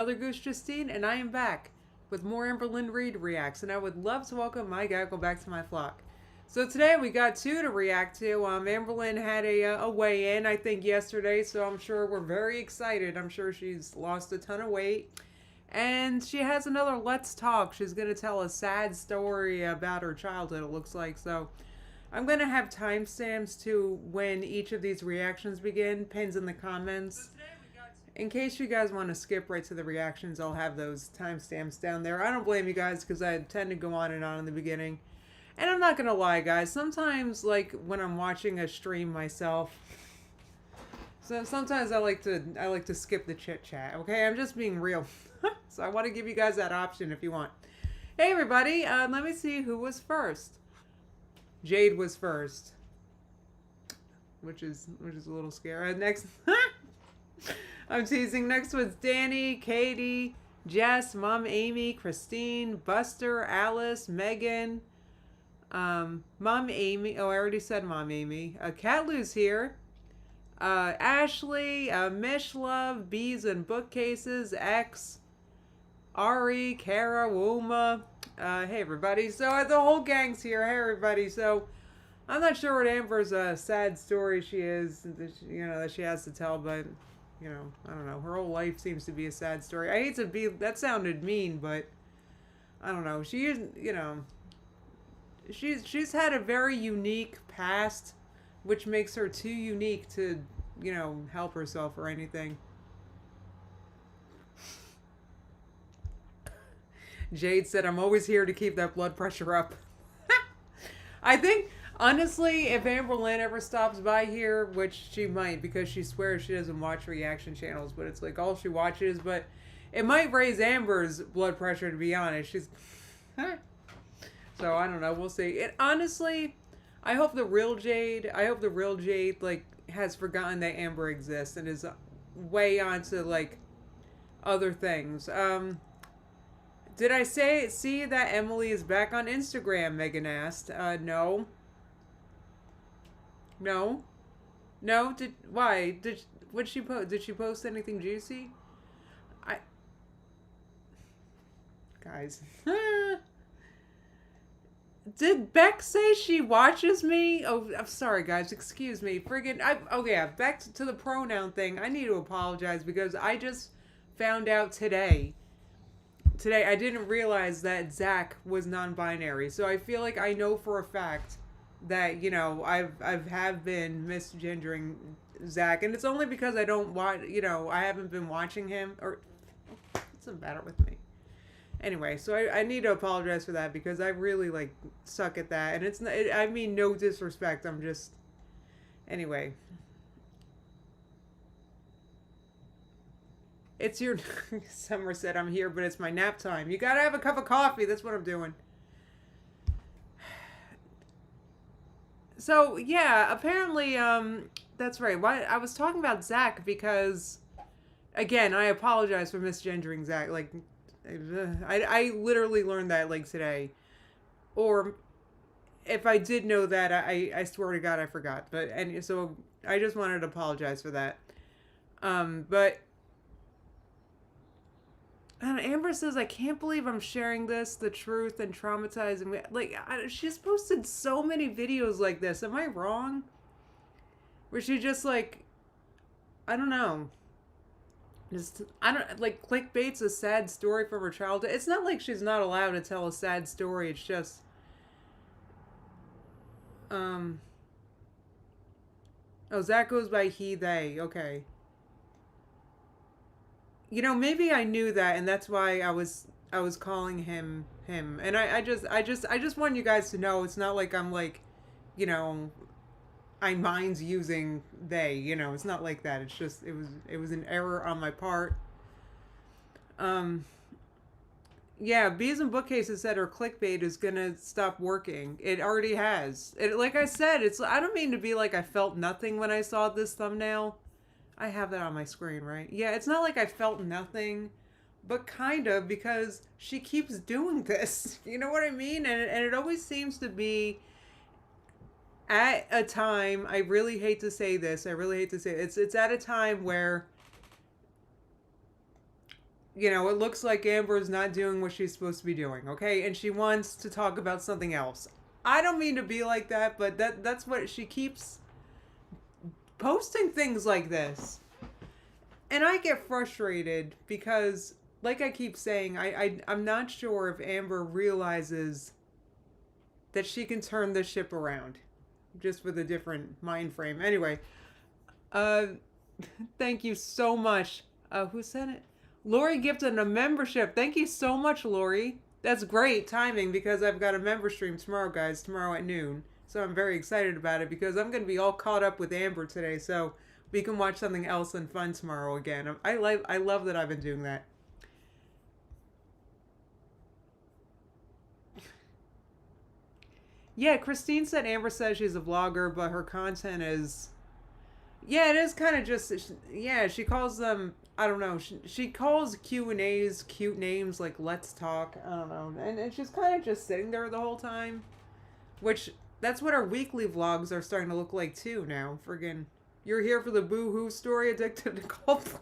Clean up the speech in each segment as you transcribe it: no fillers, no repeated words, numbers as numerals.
Mother Goose Justine, and I am back with more Amberlynn Reed reacts, and I would love to welcome my gaggle back to my flock. So today we got two to react to. Amberlynn had a weigh in, I think, yesterday, so I'm sure we're very excited. I'm sure she's lost a ton of weight. And she has another Let's Talk. She's going to tell a sad story about her childhood, it looks like. So I'm going to have timestamps to when each of these reactions begin, pins in the comments. In case you guys want to skip right to the reactions, I'll have those timestamps down there. I don't blame you guys because I tend to go on and on in the beginning. And I'm not going to lie, guys. Sometimes, like, when I'm watching a stream myself, so sometimes I like to skip the chit chat. Okay, I'm just being real. So I want to give you guys that option if you want. Hey everybody, let me see who was first. Jade was first, which is a little scary. Next, I'm teasing. Next was Danny, Katie, Jess, Mom Amy, Christine, Buster, Alice, Megan, Mom Amy. Oh, I already said Mom Amy. Cat Lou's here. Ashley, Mish Love, Bees and Bookcases, X, Ari, Kara, Wooma. Hey everybody. So the whole gang's here. Hey everybody. So I'm not sure what Amber's sad story she is, that she has to tell, but I don't know. Her whole life seems to be a sad story. I hate to be, that sounded mean, but I don't know. She isn't, she's had a very unique past, which makes her too unique to, help herself or anything. Jade said, I'm always here to keep that blood pressure up. I think, honestly, if Amberlynn ever stops by here, which she might because she swears she doesn't watch reaction channels, but it's like all she watches, but it might raise Amber's blood pressure, to be honest. She's... So, I don't know. We'll see. It honestly, I hope the real Jade, like, has forgotten that Amber exists and is way on to, like, other things. Did I see that Emily is back on Instagram? Megan asked. No. No. No. Why? What she post? Did she post anything juicy? Guys. Did Beck say she watches me? Oh, I'm sorry, guys. Excuse me. Oh yeah. Back to the pronoun thing. I need to apologize because I just found out today I didn't realize that Zach was non-binary. So I feel like I know for a fact that, I've been misgendering Zach. And it's only because I don't watch, I haven't been watching him. Or, what's the matter with me? Anyway, so I need to apologize for that because I really, like, suck at that. And I mean no disrespect. I'm just... Anyway. It's your... Summer said I'm here, but it's my nap time. You gotta have a cup of coffee. That's what I'm doing. So, yeah, apparently, that's right. I was talking about Zach because, again, I apologize for misgendering Zach. Like, I literally learned that, like, today. Or, if I did know that, I swear to God I forgot. And so, I just wanted to apologize for that. But... And Amber says, I can't believe I'm sharing this, the truth, and traumatizing. Like, she's posted so many videos like this. Am I wrong? Where she just, like, I don't know. Like, clickbait's a sad story from her childhood. It's not like she's not allowed to tell a sad story. It's just, oh, Zach goes by he, they. Okay. Maybe I knew that, and that's why I was calling him. And I just want you guys to know it's not like I'm like, I mind using they. It's not like that. It's just it was an error on my part. Yeah, Bees and Bookcases said her clickbait is gonna stop working. It already has. Like I said, I don't mean to be like I felt nothing when I saw this thumbnail. I have that on my screen, right? Yeah, it's not like I felt nothing, but kind of, because she keeps doing this. You know what I mean? And it always seems to be at a time, I really hate to say this, it's at a time where you know, it looks like Amber is not doing what she's supposed to be doing, okay? And she wants to talk about something else. I don't mean to be like that, but that's what she keeps posting things like this. And I get frustrated because, like I keep saying, I'm not sure if Amber realizes that she can turn the ship around just with a different mind frame. Anyway, uh, thank you so much. Who said it? Lori gifted a membership. Thank you so much, Lori. That's great timing because I've got a member stream tomorrow, guys, tomorrow at noon. So I'm very excited about it because I'm going to be all caught up with Amber today. So we can watch something else and fun tomorrow again. I love that I've been doing that. Yeah, Christine said Amber says she's a vlogger, but her content is, yeah, it is kind of just, yeah, she calls them, I don't know, she calls Q&As cute names like Let's Talk, I don't know, and she's kind of just sitting there the whole time, which, that's what our weekly vlogs are starting to look like too now. Friggin', you're here for the boo-hoo story, addicted to cult.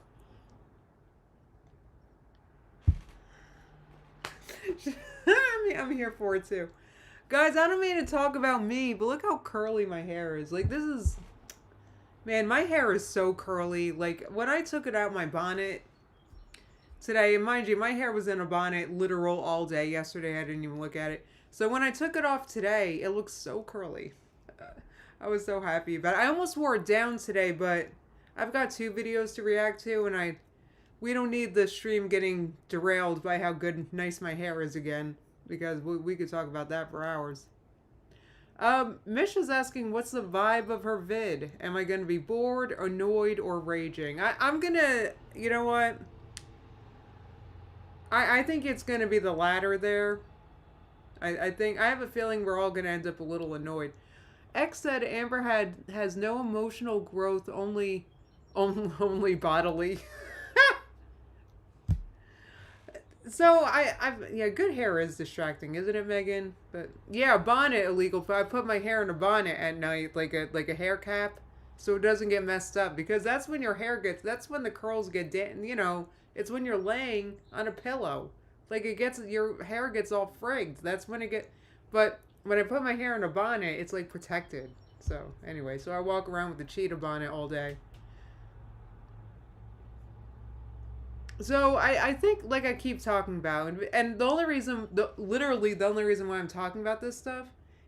I'm here for it too. Guys, I don't mean to talk about me, but look how curly my hair is. Like, this is... Man, my hair is so curly. Like, when I took it out my bonnet today, and mind you, my hair was in a bonnet literal all day. Yesterday, I didn't even look at it. So when I took it off today, it looks so curly. I was so happy about it. I almost wore it down today, but I've got 2 videos to react to, and we don't need the stream getting derailed by how nice my hair is again, because we could talk about that for hours. Misha's asking, what's the vibe of her vid? Am I going to be bored, annoyed, or raging? I'm going to, you know what? I think it's going to be the latter there. I have a feeling we're all going to end up a little annoyed. X said Amber has no emotional growth, only bodily. So yeah, good hair is distracting, isn't it, Megan? But yeah, bonnet illegal. But I put my hair in a bonnet at night, like a hair cap, so it doesn't get messed up. Because that's when that's when the curls get you know, it's when you're laying on a pillow, like your hair gets all frigged. That's when it get. But when I put my hair in a bonnet, it's like protected. So anyway, so I walk around with the cheetah bonnet all day. So I think, like I keep talking about, and the only reason, literally the only reason why I'm talking about this stuff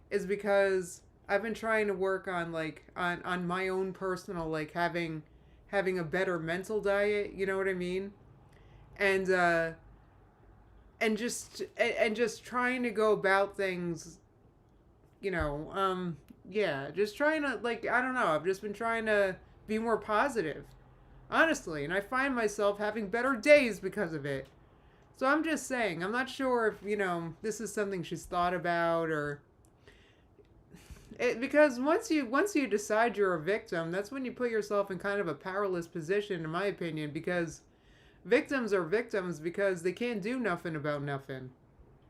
is because I've been trying to work on, like, on my own personal, like, having a better mental diet, you know what I mean? And just trying to go about things, you know, yeah, just trying to, like, I don't know, I've just been trying to be more positive. Honestly, and I find myself having better days because of it. So I'm just saying, I'm not sure if, you know, this is something she's thought about or... because once you decide you're a victim, that's when you put yourself in kind of a powerless position, in my opinion, because victims are victims because they can't do nothing about nothing.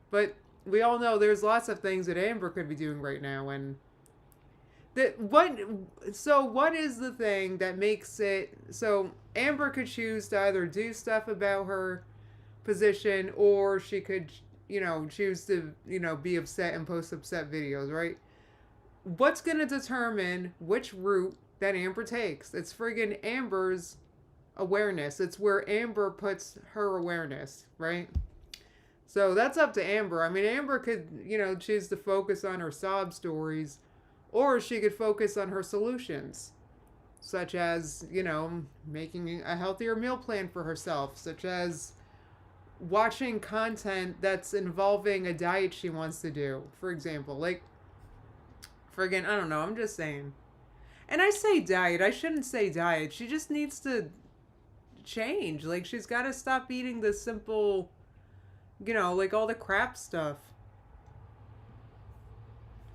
But we all know there's lots of things that Amber could be doing right now, and... what is the thing that makes it so Amber could choose to either do stuff about her position, or she could, you know, choose to, you know, be upset and post upset videos, right? What's going to determine which route that Amber takes? It's friggin' Amber's awareness. It's where Amber puts her awareness, right? So that's up to Amber. I mean, Amber could, you know, choose to focus on her sob stories, or she could focus on her solutions, such as, you know, making a healthier meal plan for herself, such as watching content that's involving a diet she wants to do, for example. Like, friggin', I don't know, I'm just saying. And I say diet, I shouldn't say diet. She just needs to change. Like, she's got to stop eating the simple, you know, like all the crap stuff.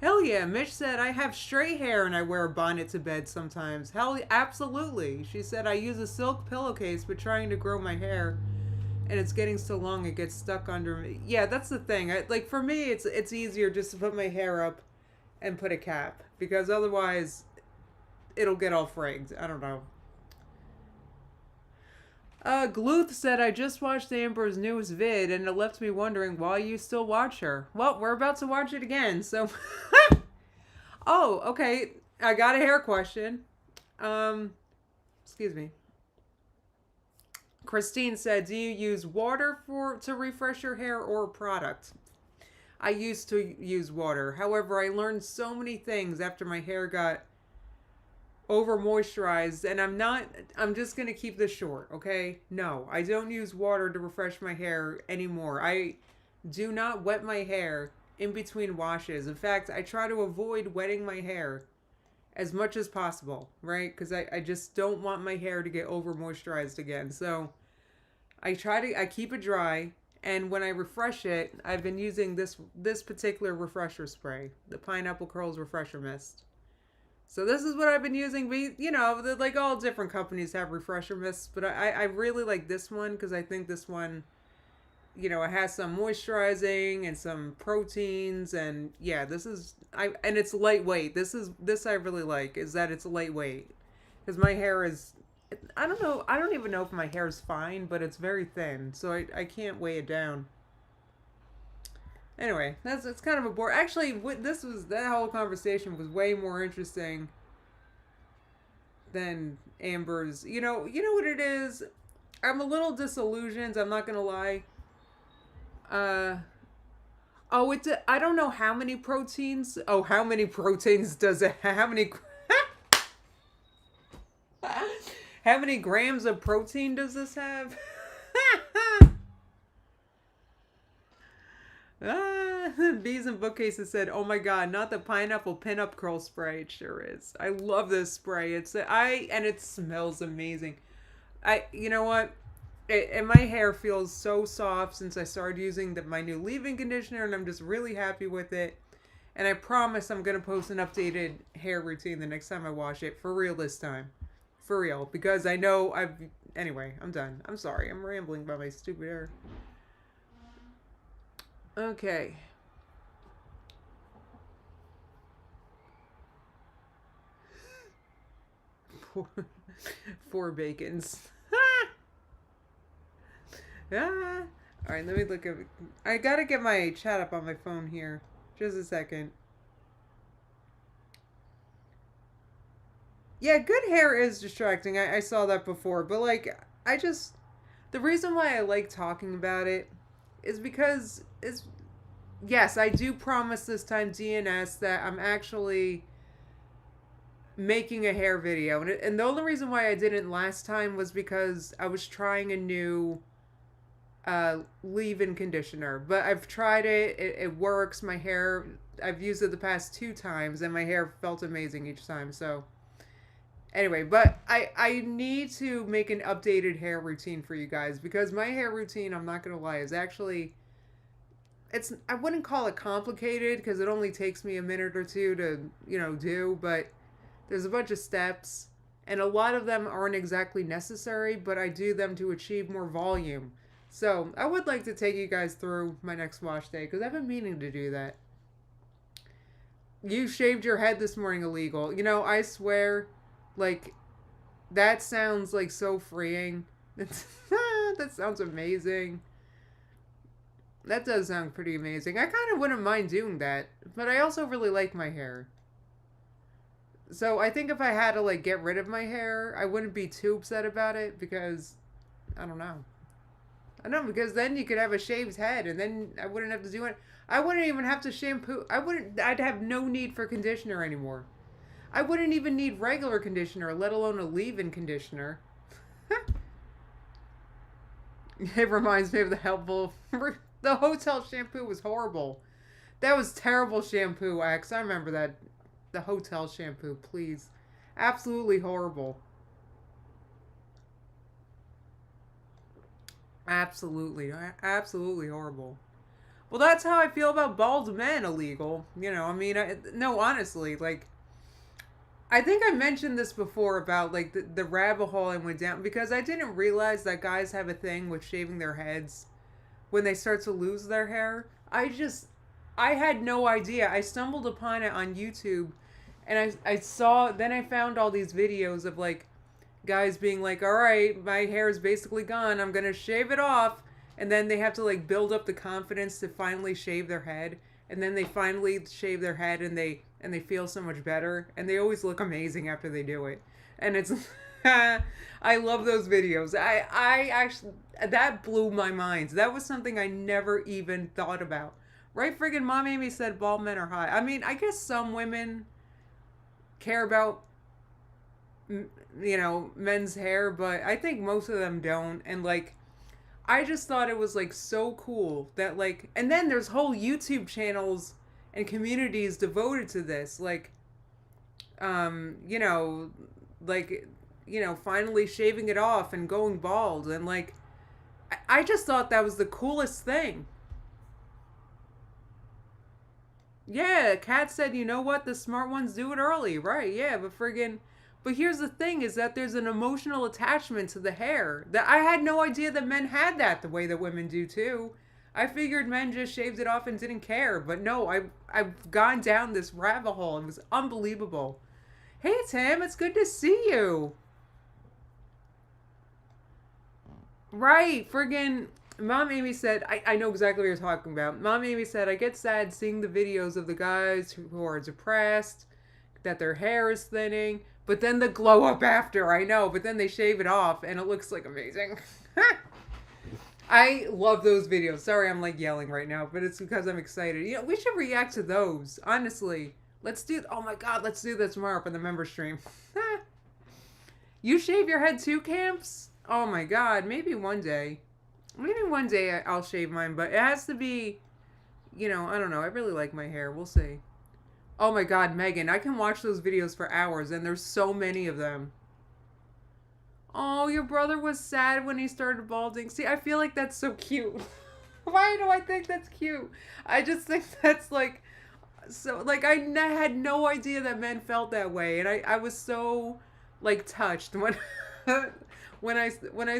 Hell yeah, Mitch said, I have straight hair and I wear a bonnet to bed sometimes. Hell, absolutely. She said, I use a silk pillowcase but trying to grow my hair and it's getting so long it gets stuck under me. Yeah, that's the thing. Like, for me, it's easier just to put my hair up and put a cap, because otherwise it'll get all fragged. I don't know. Gluth said, I just watched Amber's newest vid and it left me wondering why you still watch her. Well, we're about to watch it again, so. Oh, okay. I got a hair question. Excuse me. Christine said, do you use water to refresh your hair or a product? I used to use water. However, I learned so many things after my hair got over moisturized, and I'm just going to keep this short, okay? No, I don't use water to refresh my hair anymore. I do not wet my hair in between washes. In fact, I try to avoid wetting my hair as much as possible, right? Because I just don't want my hair to get over moisturized again. So I keep it dry, and when I refresh it, I've been using this particular refresher spray, the Pineapple Curls Refresher Mist. So this is what I've been using. You know, like all different companies have refresher mists, but I really like this one because I think this one, you know, it has some moisturizing and some proteins, and yeah, and it's lightweight. This I really like, is that it's lightweight, because my hair is, I don't know, I don't even know if my hair is fine, but it's very thin, so I can't weigh it down. Anyway, it's kind of a bore. Actually, that whole conversation was way more interesting than Amber's. You know what it is. I'm a little disillusioned. I'm not gonna lie. I don't know how many proteins. Oh, how many proteins does it? How many? How many grams of protein does this have? Bees and Bookcases said, "Oh my god, not the pineapple pinup curl spray." It sure is. I love this spray. And it smells amazing. You know what? And my hair feels so soft since I started using my new leave-in conditioner, and I'm just really happy with it. And I promise I'm gonna post an updated hair routine the next time I wash it, for real this time, for real, because I know Anyway, I'm done. I'm sorry. I'm rambling about my stupid hair. Okay. Four bacons. Ah. All right, let me look at. I gotta get my chat up on my phone here. Just a second. Yeah, good hair is distracting. I saw that before, but like, the reason why I like talking about it is because yes, I do promise this time, DNS, that I'm actually making a hair video. And the only reason why I didn't last time was because I was trying a new leave-in conditioner. But I've tried it. It works. My hair, I've used it the past 2 times, and my hair felt amazing each time. So anyway, but I need to make an updated hair routine for you guys, because my hair routine, I'm not going to lie, is actually... I wouldn't call it complicated, because it only takes me a minute or two to, do, but there's a bunch of steps, and a lot of them aren't exactly necessary, but I do them to achieve more volume. So I would like to take you guys through my next wash day, because I've been meaning to do that. You shaved your head this morning, illegal. I swear, like, that sounds like so freeing. That sounds amazing. That does sound pretty amazing. I kind of wouldn't mind doing that, but I also really like my hair. So I think if I had to, like, get rid of my hair, I wouldn't be too upset about it, because, I don't know. Because then you could have a shaved head, and then I wouldn't have to do it. I wouldn't even have to shampoo. I'd have no need for conditioner anymore. I wouldn't even need regular conditioner, let alone a leave-in conditioner. It reminds me of the helpful... The hotel shampoo was horrible. That was terrible shampoo, X. I remember that. The hotel shampoo, please. Absolutely horrible. Absolutely horrible. Well, that's how I feel about bald men, illegal. No, honestly, like, I think I mentioned this before about, like, the rabbit hole I went down, because I didn't realize that guys have a thing with shaving their heads when they start to lose their hair. I had no idea. I stumbled upon it on YouTube, and I found all these videos of, like, guys being like, all right, my hair is basically gone, I'm gonna shave it off, and then they have to like build up the confidence to finally shave their head, and then they finally shave their head and they feel so much better, and they always look amazing after they do it. And it's I love those videos. I actually, that blew my mind. That was something I never even thought about. Right, friggin' Mom Amy said bald men are hot. I mean, I guess some women care about, men's hair, but I think most of them don't. And like, I just thought it was like so cool that like, and then there's whole YouTube channels and communities devoted to this. Like, you know, like, finally shaving it off and going bald. And like, I just thought that was the coolest thing. Yeah, Kat said, you know what? The smart ones do it early. Right, yeah, but friggin'. But here's the thing is that there's an emotional attachment to the hair. That I had no idea that men had that the way that women do too. I figured men just shaved it off and didn't care. But no, I've gone down this rabbit hole. It was unbelievable. Hey, Tim, it's good to see you. Right, friggin' Mom Amy said, I know exactly what you're talking about. Mom Amy said, I get sad seeing the videos of the guys who are depressed, that their hair is thinning, but then the glow up after, I know, but then they shave it off and it looks like amazing. I love those videos. Sorry, I'm like yelling right now, but it's because I'm excited. We should react to those, honestly. Oh my God, let's do this tomorrow for the member stream. You shave your head too, Camps? Oh my God, maybe one day. Maybe one day I'll shave mine, but it has to be, I don't know. I really like my hair. We'll see. Oh my God, Megan, I can watch those videos for hours, and there's so many of them. Oh, your brother was sad when he started balding. See, I feel like that's so cute. Why do I think that's cute? I just think that's like, so, like, I had no idea that men felt that way, and I was so, like, touched when, when I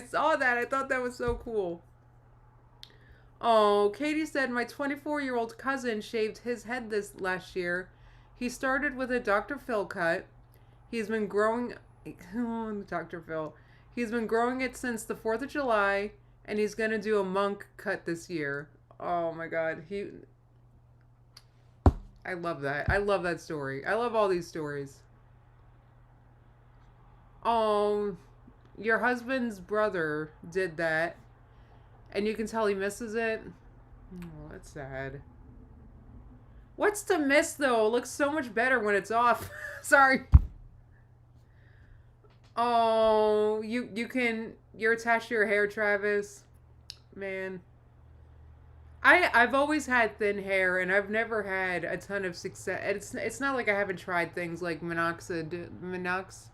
saw that. I thought that was so cool. Oh, Katie said, my 24-year-old cousin shaved his head this last year. He started with a Dr. Phil cut. He's been growing... Oh, Dr. Phil. He's been growing it since the 4th of July, and he's going to do a monk cut this year. Oh, my God. I love that. I love that story. I love all these stories. Oh, your husband's brother did that. And you can tell he misses it. Oh, that's sad. What's to miss, though? It looks so much better when it's off. Sorry. Oh, you're attached to your hair, Travis. Man. I've always had thin hair, and I've never had a ton of success. It's not like I haven't tried things like Minox.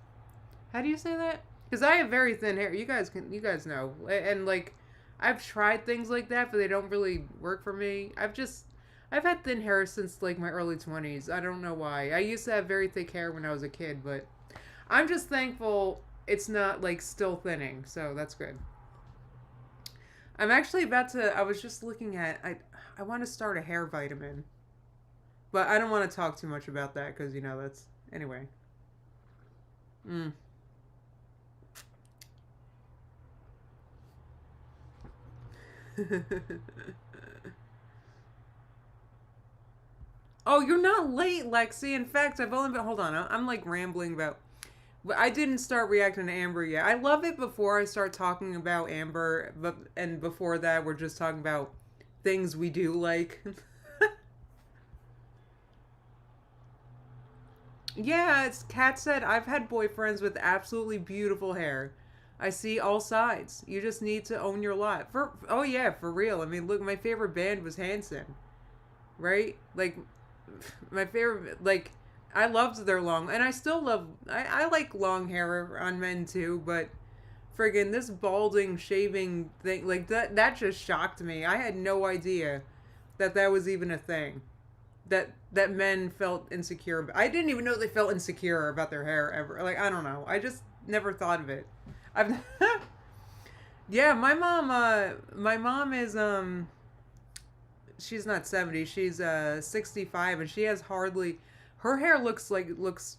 How do you say that? Because I have very thin hair. You guys know. And like, I've tried things like that, but they don't really work for me. I've had thin hair since like my early 20s. I don't know why. I used to have very thick hair when I was a kid, but I'm just thankful it's not like still thinning. So that's good. I'm actually I was just looking at, I want to start a hair vitamin, but I don't want to talk too much about that because, that's, anyway. Oh, you're not late, Lexi. In fact, I've only been, hold on, I'm like rambling about, but I didn't start reacting to Amber yet. I love it before I start talking about Amber, and before that, we're just talking about things we do like. Yeah, it's Kat said, I've had boyfriends with absolutely beautiful hair. I see all sides. You just need to own your lot. Oh yeah, for real. I mean, look, my favorite band was Hanson, right? Like, my favorite, like, I loved their long, and I still love, I like long hair on men too, but friggin' this balding, shaving thing, like, that just shocked me. I had no idea that was even a thing. That men felt insecure. I didn't even know they felt insecure about their hair ever. Like, I don't know. I just never thought of it. I've Yeah, my mom is she's not 70, she's 65, and she has Her hair it looks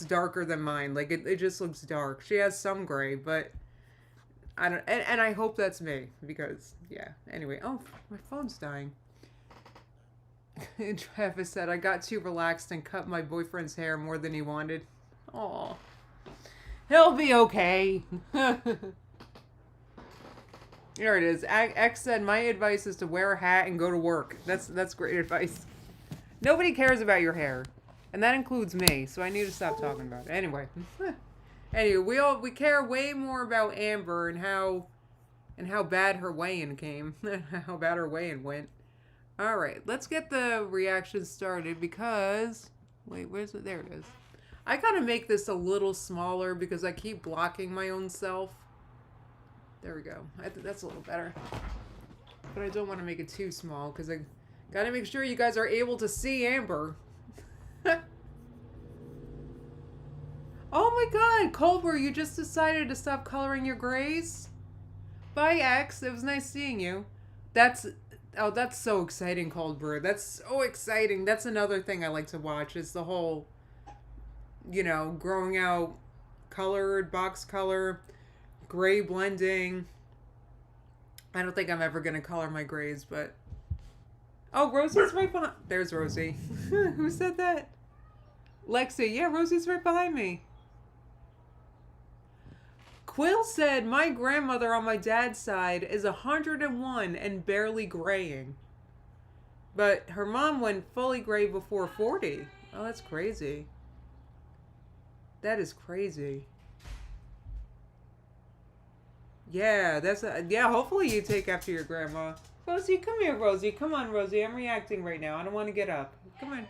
darker than mine. Like it just looks dark. She has some gray, but I don't, and I hope that's me because yeah. Anyway, oh, my phone's dying. Travis said I got too relaxed and cut my boyfriend's hair more than he wanted. Aw, he'll be okay. There it is. X said my advice is to wear a hat and go to work. That's great advice. Nobody cares about your hair, and that includes me. So I need to stop talking about it. Anyway, anyway, we care way more about Amber and how bad her weigh-in came, how bad her weigh-in went. All right, let's get the reaction started because wait, where's it? There it is. I gotta make this a little smaller because I keep blocking my own self. There we go. I think that's a little better, but I don't want to make it too small because I gotta make sure you guys are able to see Amber. Oh my god, Culver, you just decided to stop coloring your grays? Bye, X. It was nice seeing you. That's so exciting, Culver. That's so exciting. That's another thing I like to watch is the whole, growing out colored, box color, gray blending. I don't think I'm ever going to color my grays, but... Oh, Rosie's right behind... There's Rosie. Who said that? Lexi. Yeah, Rosie's right behind me. Quill said, my grandmother on my dad's side is 101 and barely graying. But her mom went fully gray before 40. Oh, that's crazy. That is crazy. Yeah, hopefully you take after your grandma. Rosie, come here, Rosie. Come on, Rosie. I'm reacting right now. I don't want to get up. Come on.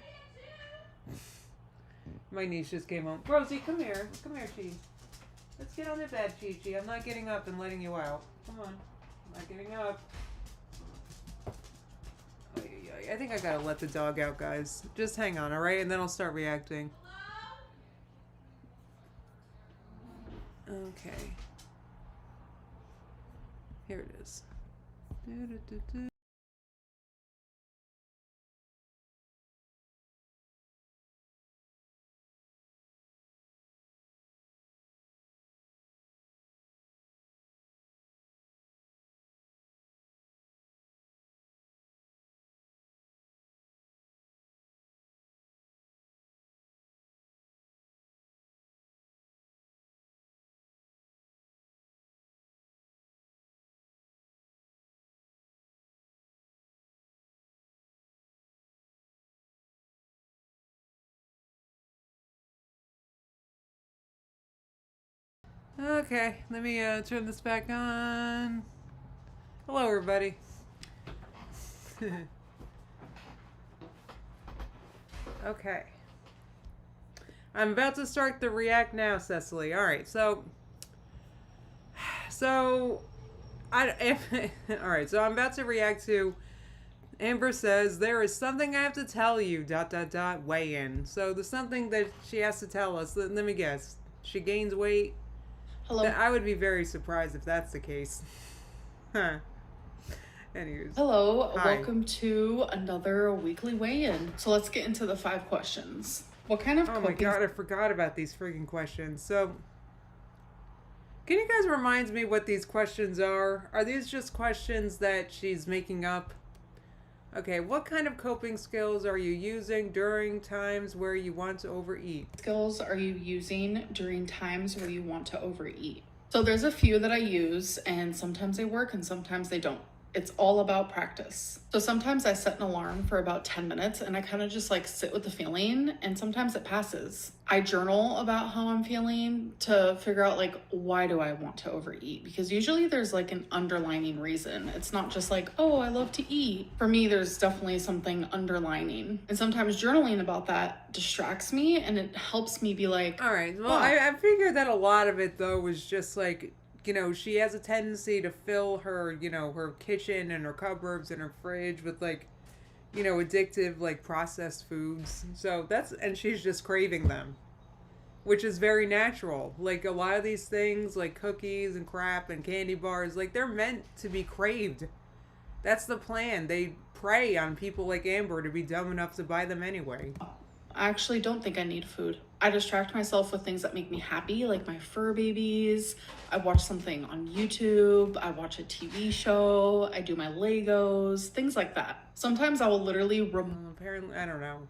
My niece just came home. Rosie, come here. Come here, Chi. Let's get on the bed, Chi-Chi. I'm not getting up and letting you out. Come on. I'm not getting up. I think I gotta let the dog out, guys. Just hang on, alright? And then I'll start reacting. Okay. Here it is. Okay, let me turn this back on. Hello, everybody. Okay. I'm about to start the react now, Cecily. All right, so all right, so I'm about to react to Amber says, there is something I have to tell you, ... weigh in. So there's something that she has to tell us. Let me guess. She gains weight. Hello. I would be very surprised if that's the case. Huh. Anyways. Hello. Hi. Welcome to another weekly weigh-in. So let's get into the 5 questions. What kind of my god, I forgot about these freaking questions. So, can you guys remind me what these questions are? Are these just questions that she's making up? Okay, what kind of coping skills are you using during times where you want to overeat? Skills are you using during times where you want to overeat? So there's a few that I use, and sometimes they work and sometimes they don't. It's all about practice. So sometimes I set an alarm for about 10 minutes and I kind of just like sit with the feeling, and sometimes it passes. I journal about how I'm feeling to figure out like, why do I want to overeat? Because usually there's like an underlining reason. It's not just like, oh, I love to eat. For me, there's definitely something underlining. And sometimes journaling about that distracts me and it helps me be like, all right, well, I figured that a lot of it though was just like, she has a tendency to fill her, her kitchen and her cupboards and her fridge with like, addictive, like processed foods. So and she's just craving them, which is very natural. Like a lot of these things, like cookies and crap and candy bars, like they're meant to be craved. That's the plan. They prey on people like Amber to be dumb enough to buy them anyway. I actually don't think I need food. I distract myself with things that make me happy, like my fur babies. I watch something on YouTube. I watch a TV show. I do my Legos, things like that. Sometimes I will literally Apparently, I don't know.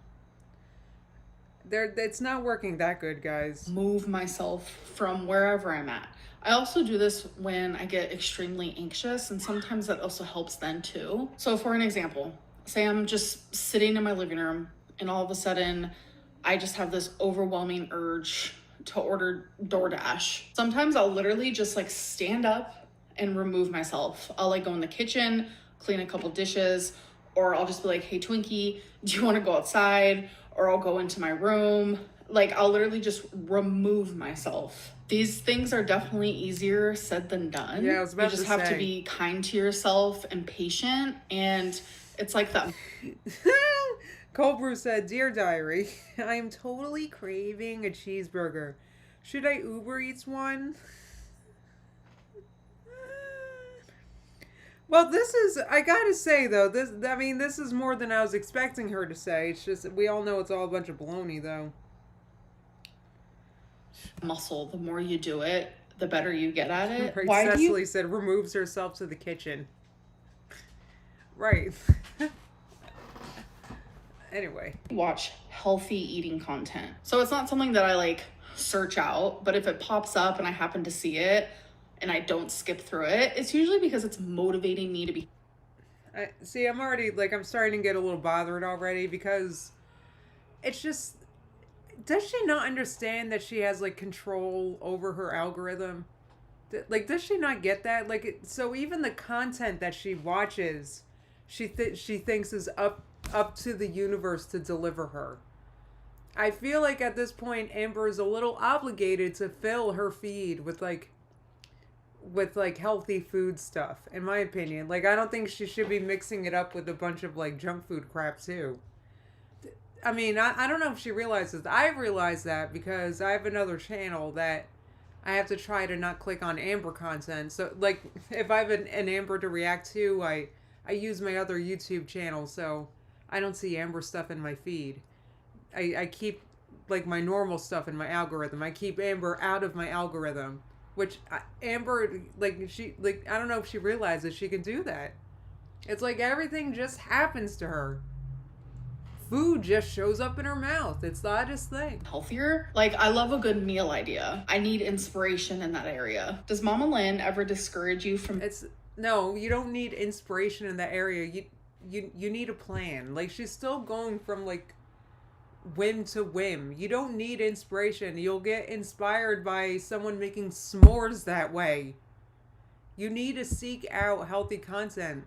It's not working that good, guys. move myself from wherever I'm at. I also do this when I get extremely anxious, and sometimes that also helps then too. So, for an example, say I'm just sitting in my living room, and all of a sudden, I just have this overwhelming urge to order DoorDash. Sometimes I'll literally just like stand up and remove myself. I'll like go in the kitchen, clean a couple dishes, or I'll just be like, hey, Twinkie, do you want to go outside? Or I'll go into my room. Like, I'll literally just remove myself. These things are definitely easier said than done. Yeah, I was about you just to have say. to be kind to yourself and patient. And it's like that. Cold Brew said, Dear Diary, I am totally craving a cheeseburger. Should I Uber Eats one? Well, this is, I gotta say though, this is more than I was expecting her to say. It's just, we all know it's all a bunch of baloney though. Muscle, the more you do it, the better you get at it. Right, Why Cecily do you said, removes herself to the kitchen. Right. Anyway. watch healthy eating content? So it's not something that I like search out, but if it pops up and I happen to see it and I don't skip through it, it's usually because it's motivating me to be. See, I'm already, like, I'm starting to get a little bothered already because it's just, does she not understand that she has, like, control over her algorithm? Like, does she not get that? Like, so even the content that she watches, she thinks is up to the universe to deliver her. I feel like at this point, Amber is a little obligated to fill her feed with healthy food stuff, in my opinion. Like, I don't think she should be mixing it up with a bunch of like junk food crap too. I mean, I don't know if she realizes. I realize that because I have another channel that I have to try to not click on Amber content. So, like, if I have an Amber to react to, I use my other YouTube channel, so I don't see Amber stuff in my feed. I keep, like, my normal stuff in my algorithm. I keep Amber out of my algorithm. Which, Amber, like, I don't know if she realizes she can do that. It's like everything just happens to her. Food just shows up in her mouth. It's the oddest thing. Healthier. Like, I love a good meal idea. I need inspiration in that area. Does Mama Lynn ever discourage you from No, you don't need inspiration in that area. You need a plan. Like, she's still going from like whim to whim. You don't need inspiration. You'll get inspired by someone making s'mores that way. You need to seek out healthy content.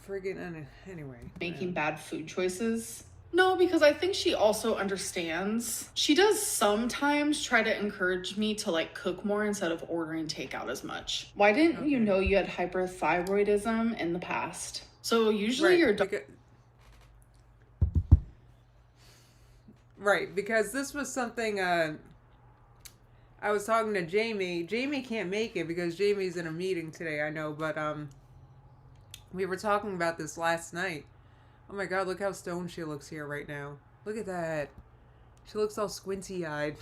Friggin' anyway. making bad food choices? No, because I think she also understands. She does sometimes try to encourage me to like cook more instead of ordering takeout as much. Why didn't you Okay. know you had hyperthyroidism in the past? So usually Right, your right, because this was something I was talking to Jamie. Jamie can't make it because Jamie's in a meeting today, I know, but we were talking about this last night. Oh my god, look how stoned she looks here right now. Look at that. She looks all squinty-eyed.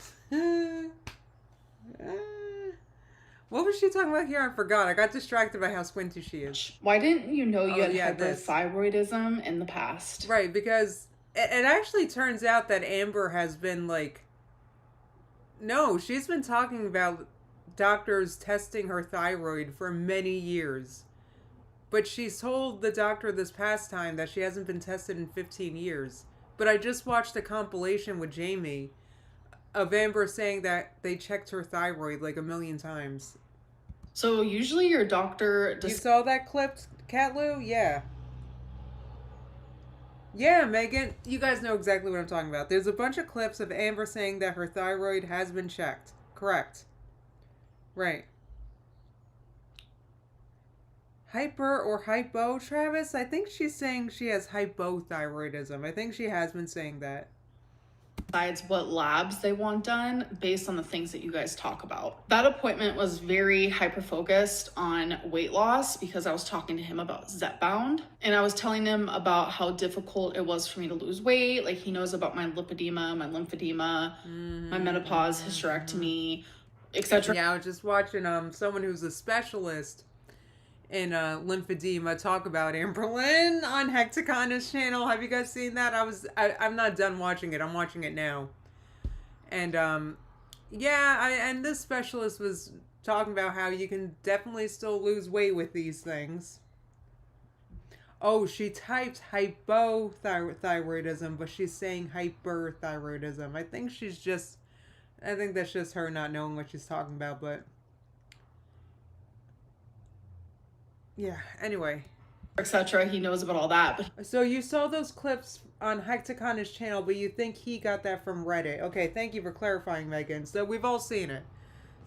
What was she talking about here? I forgot. I got distracted by how squinty she is. Why didn't you know you had this. hyperthyroidism in the past? Right, because it actually turns out that Amber has been like... No, she's been talking about doctors testing her thyroid for many years. But she's told the doctor this past time that she hasn't been tested in 15 years. But I just watched a compilation with Jamie of Amber saying that they checked her thyroid like 1,000,000 times. So usually your doctor You saw that clip, Catlou? Yeah. Yeah, Megan. You guys know exactly what I'm talking about. There's a bunch of clips of Amber saying that her thyroid has been checked. Correct. Right. Hyper or hypo, Travis? I think she's saying she has hypothyroidism. I think she has been saying that. decides what labs they want done based on the things that you guys talk about. That appointment was very hyper focused on weight loss because I was talking to him about Zepbound, and I was telling him about how difficult it was for me to lose weight. Like, he knows about my lipedema, my lymphedema, my menopause, hysterectomy, etc. Yeah, I was just watching someone who's a specialist in lymphedema talk about Amberlynn on Hecticana's channel. Have you guys seen that? I'm not done watching it. I'm watching it now. And yeah, and this specialist was talking about how you can definitely still lose weight with these things. Oh, she types hypothyroidism, but she's saying hyperthyroidism. I think that's just her not knowing what she's talking about, but yeah, anyway. Etc. He knows about all that. So you saw those clips on Hecticana's channel, but you think he got that from Reddit. Okay, thank you for clarifying, Megan. So we've all seen it.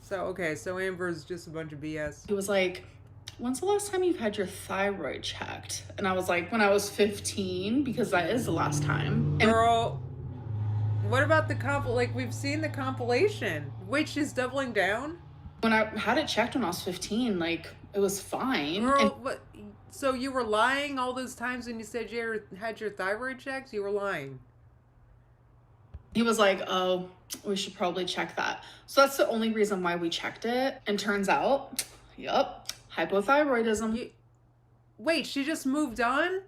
So, okay, so Amber's just a bunch of BS. He was like, when's the last time you've had your thyroid checked? And I was like, when I was 15, because that is the last time. And girl, what about the like, we've seen the compilation. Wait, she's doubling down? When I had it checked when I was 15, like, it was fine. Girl, what? So you were lying all those times when you said you had your thyroid checked? You were lying. He was like, oh, we should probably check that. So that's the only reason why we checked it. And turns out, yep, hypothyroidism. Wait, she just moved on?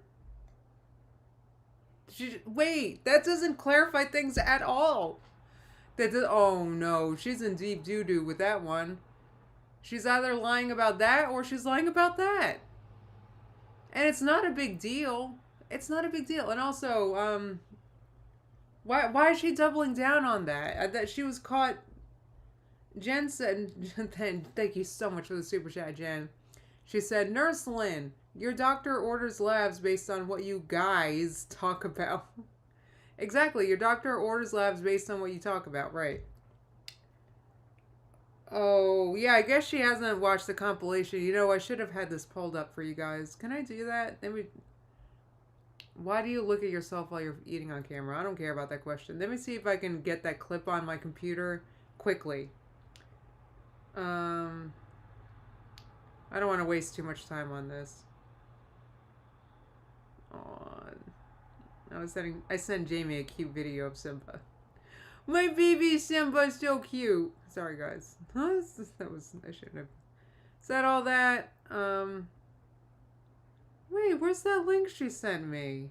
Wait, that doesn't clarify things at all. Oh no, she's in deep doo-doo with that one. She's either lying about that or she's lying about that. And it's not a big deal. It's not a big deal. And also, why is she doubling down on that? That she was caught. Jen said, thank you so much for the super chat, Jen. She said, Nurse Lynn, your doctor orders labs based on what you guys talk about. Exactly, your doctor orders labs based on what you talk about, right? Oh, yeah, I guess she hasn't watched the compilation. You know, I should have had this pulled up for you guys. Can I do that? Why do you look at yourself while you're eating on camera? I don't care about that question. Let me see if I can get that clip on my computer quickly. I don't want to waste too much time on this. I sent Jamie a cute video of Simba. My baby Simba's so cute. Sorry, guys. I shouldn't have said all that. Wait, where's that link she sent me?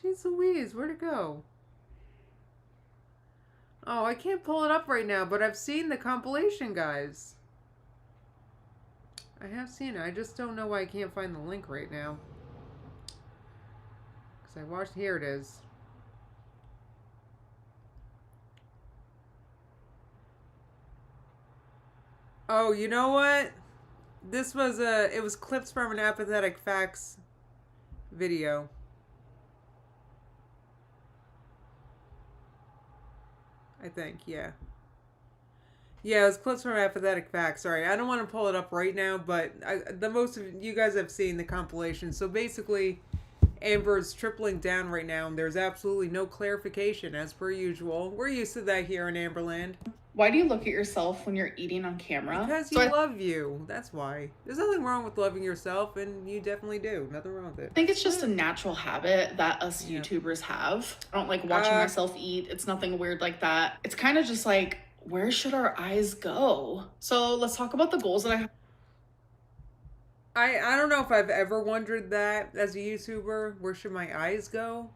Jeez Louise, where'd it go? Oh, I can't pull it up right now, but I've seen the compilation, guys. I have seen it. I just don't know why I can't find the link right now. Because I watched... Here it is. Oh, you know what? This was it was clips from an Apathetic Facts video. I think, yeah. Yeah, it was clips from Apathetic Facts. Sorry, I don't want to pull it up right now, but the most of you guys have seen the compilation. So basically, Amber's tripling down right now, and there's absolutely no clarification, as per usual. We're used to that here in Amberland. Why do you look at yourself when you're eating on camera? Because you love you. That's why. There's nothing wrong with loving yourself, and you definitely do. Nothing wrong with it. I think it's just a natural habit that us YouTubers have. I don't like watching myself eat. It's nothing weird like that. It's kind of just like, where should our eyes go? So let's talk about the goals that I have. I don't know if I've ever wondered that as a YouTuber. Where should my eyes go?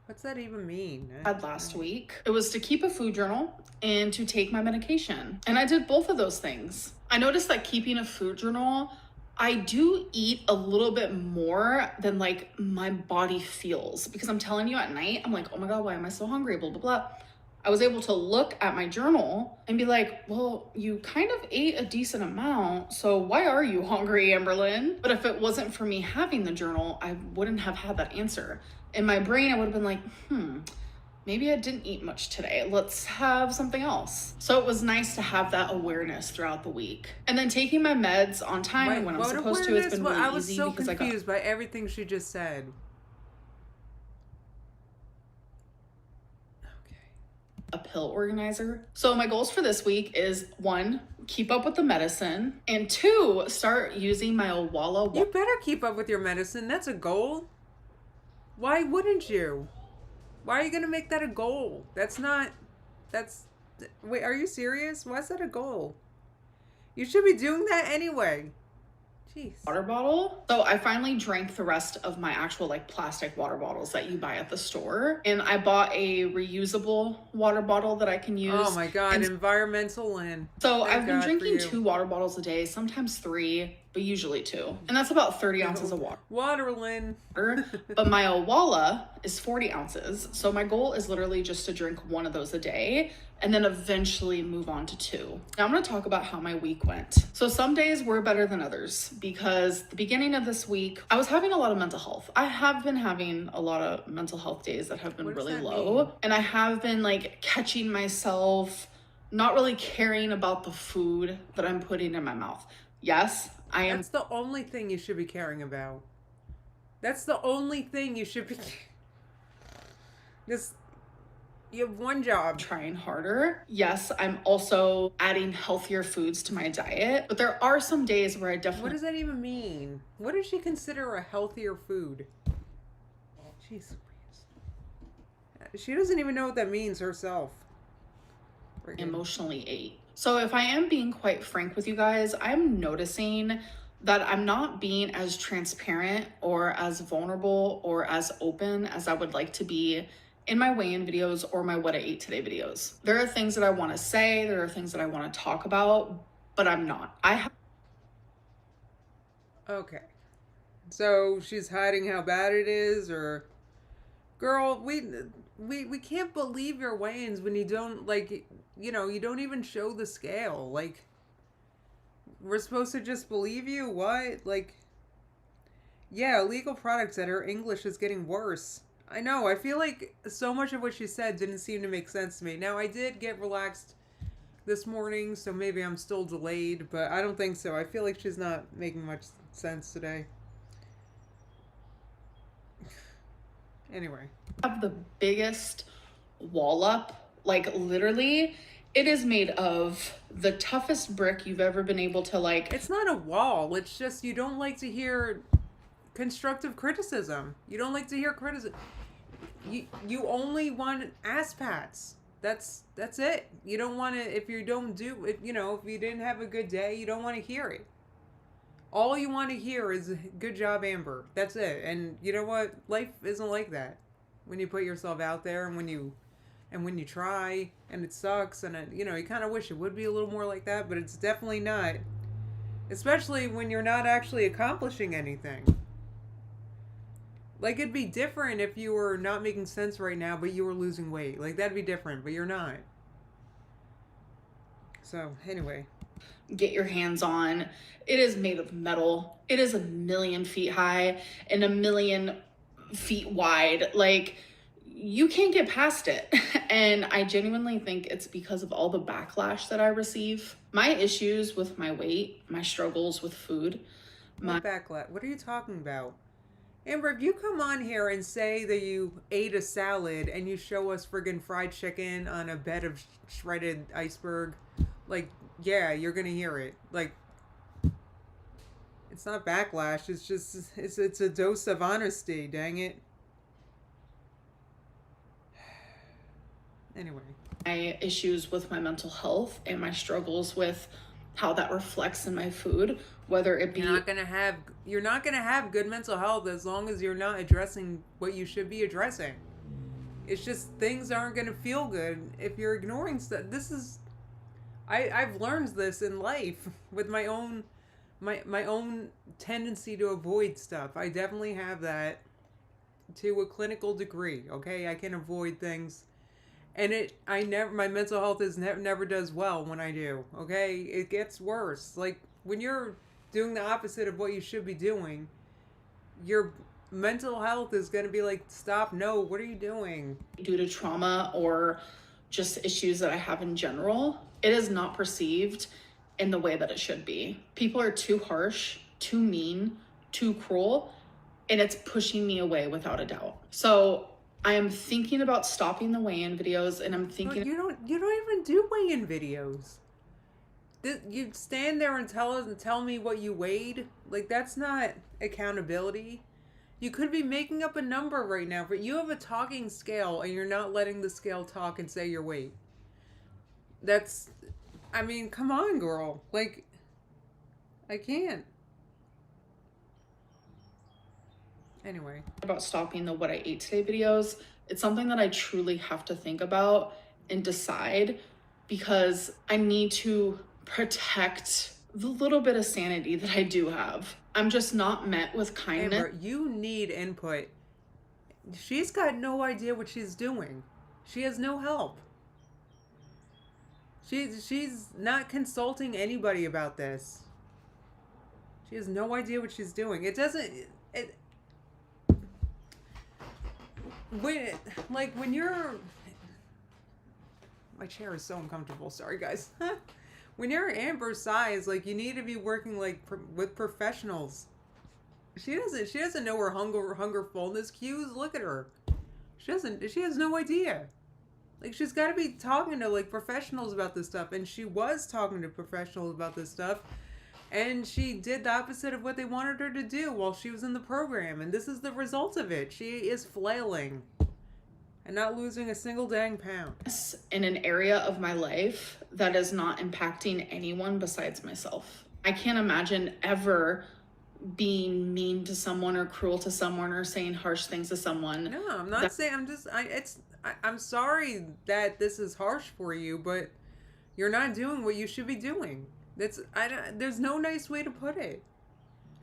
What's that even mean? Had last week. It was to keep a food journal and to take my medication. And I did both of those things. I noticed that keeping a food journal, I do eat a little bit more than like my body feels, because I'm telling you, at night, I'm like, oh my God, why am I so hungry? Blah, blah, blah. I was able to look at my journal and be like, well, you kind of ate a decent amount, so why are you hungry, Amberlynn? But if it wasn't for me having the journal, I wouldn't have had that answer. In my brain, I would have been like, maybe I didn't eat much today. Let's have something else. So it was nice to have that awareness throughout the week. And then taking my meds on time when I'm supposed to, it's been really easy. I was so confused by everything she just said. a pill organizer. So my goals for this week is 1, keep up with the medicine, and 2, start using my Owala. You better keep up with your medicine. That's a goal. Why wouldn't you? Why are you gonna make that a goal? That's not. That's. Wait, are you serious? Why is that a goal? You should be doing that anyway. Jeez. Water bottle. So I finally drank the rest of my actual like plastic water bottles that you buy at the store. And I bought a reusable water bottle that I can use. Oh my God, environmental and. So I've been drinking 2 water bottles a day, sometimes 3, but usually 2. And that's about 30 ounces of water. Waterlin. But my Owala is 40 ounces. So my goal is literally just to drink 1 of those a day and then eventually move on to 2. Now I'm gonna talk about how my week went. So some days were better than others because the beginning of this week, I was having a lot of mental health. I have been having a lot of mental health days that have been really low. And I have been like catching myself not really caring about the food that I'm putting in my mouth. Yes, I am. That's the only thing you should be caring about. That's the only thing you should be. Just. You have one job. Trying harder. Yes, I'm also adding healthier foods to my diet, but there are some days where I definitely... What does that even mean? What does she consider a healthier food? Jeez. She doesn't even know what that means herself. Emotionally ate. So if I am being quite frank with you guys, I'm noticing that I'm not being as transparent or as vulnerable or as open as I would like to be in my weigh-in videos or my what I ate today videos. There are things that I want to say, there are things that I want to talk about, but I'm not. Okay. So she's hiding how bad it is, or girl, we can't believe your weigh-ins when you don't, like, you know, you don't even show the scale. Like, we're supposed to just believe you? What? Like, yeah, illegal products that her English is getting worse. I know. I feel like so much of what she said didn't seem to make sense to me. Now, I did get relaxed this morning, so maybe I'm still delayed, but I don't think so. I feel like she's not making much sense today. Anyway. I have the biggest wall up. Like, literally, it is made of the toughest brick you've ever been able to, like... It's not a wall. It's just you don't like to hear constructive criticism. You don't like to hear criticism. You only want ass pats. That's it. You don't want to, if you don't do it, you know, if you didn't have a good day, you don't want to hear it. All you want to hear is good job, Amber. That's it. And you know what? Life isn't like that. When you put yourself out there and when you try and it sucks and it, you know, you kind of wish it would be a little more like that, but it's definitely not. Especially when you're not actually accomplishing anything. Like, it'd be different if you were not making sense right now, but you were losing weight. Like, that'd be different, but you're not. So, anyway. Get your hands on. It is made of metal. It is 1,000,000 feet high and 1,000,000 feet wide. Like, you can't get past it. And I genuinely think it's because of all the backlash that I receive. My issues with my weight, my struggles with food. What backlash? What are you talking about? Amber, if you come on here and say that you ate a salad and you show us friggin' fried chicken on a bed of shredded iceberg, like, yeah, you're gonna hear it. Like, it's not backlash. It's just, it's a dose of honesty, dang it. Anyway. My issues with my mental health and my struggles with how that reflects in my food, whether it be... You're not gonna have good mental health as long as you're not addressing what you should be addressing. It's just things aren't gonna feel good if you're ignoring stuff. This is... I've learned this in life with my own tendency to avoid stuff. I definitely have that to a clinical degree, okay? I can avoid things. And my mental health never does well when I do, okay? It gets worse. Like, when you're doing the opposite of what you should be doing, your mental health is going to be like, stop, no, what are you doing? Due to trauma or just issues that I have in general, it is not perceived in the way that it should be. People are too harsh, too mean, too cruel, and it's pushing me away without a doubt. So I am thinking about stopping the weigh-in videos, and I'm thinking you don't even do weigh-in videos. You stand there and tell me what you weighed. Like, that's not accountability. You could be making up a number right now, but you have a talking scale and you're not letting the scale talk and say your weight. That's, I mean, come on, girl. Like, I can't. Anyway. about stopping the what I ate today videos. It's something that I truly have to think about and decide, because I need to protect the little bit of sanity that I do have. I'm just not met with kindness. Amber, you need input. She's got no idea what she's doing. She has no help. She's not consulting anybody about this. She has no idea what she's doing. It doesn't... when you're... My chair is so uncomfortable. Sorry, guys. When you're Amber's size, like, you need to be working, like, with professionals. She doesn't know her hunger fullness cues. Look at her. She has no idea. Like, she's got to be talking to, like, professionals about this stuff. And she was talking to professionals about this stuff. And she did the opposite of what they wanted her to do while she was in the program. And this is the result of it. She is flailing and not losing a single dang pound. In an area of my life that is not impacting anyone besides myself. I can't imagine ever being mean to someone or cruel to someone or saying harsh things to someone. No, I'm not saying. I'm sorry that this is harsh for you, but you're not doing what you should be doing. There's no nice way to put it.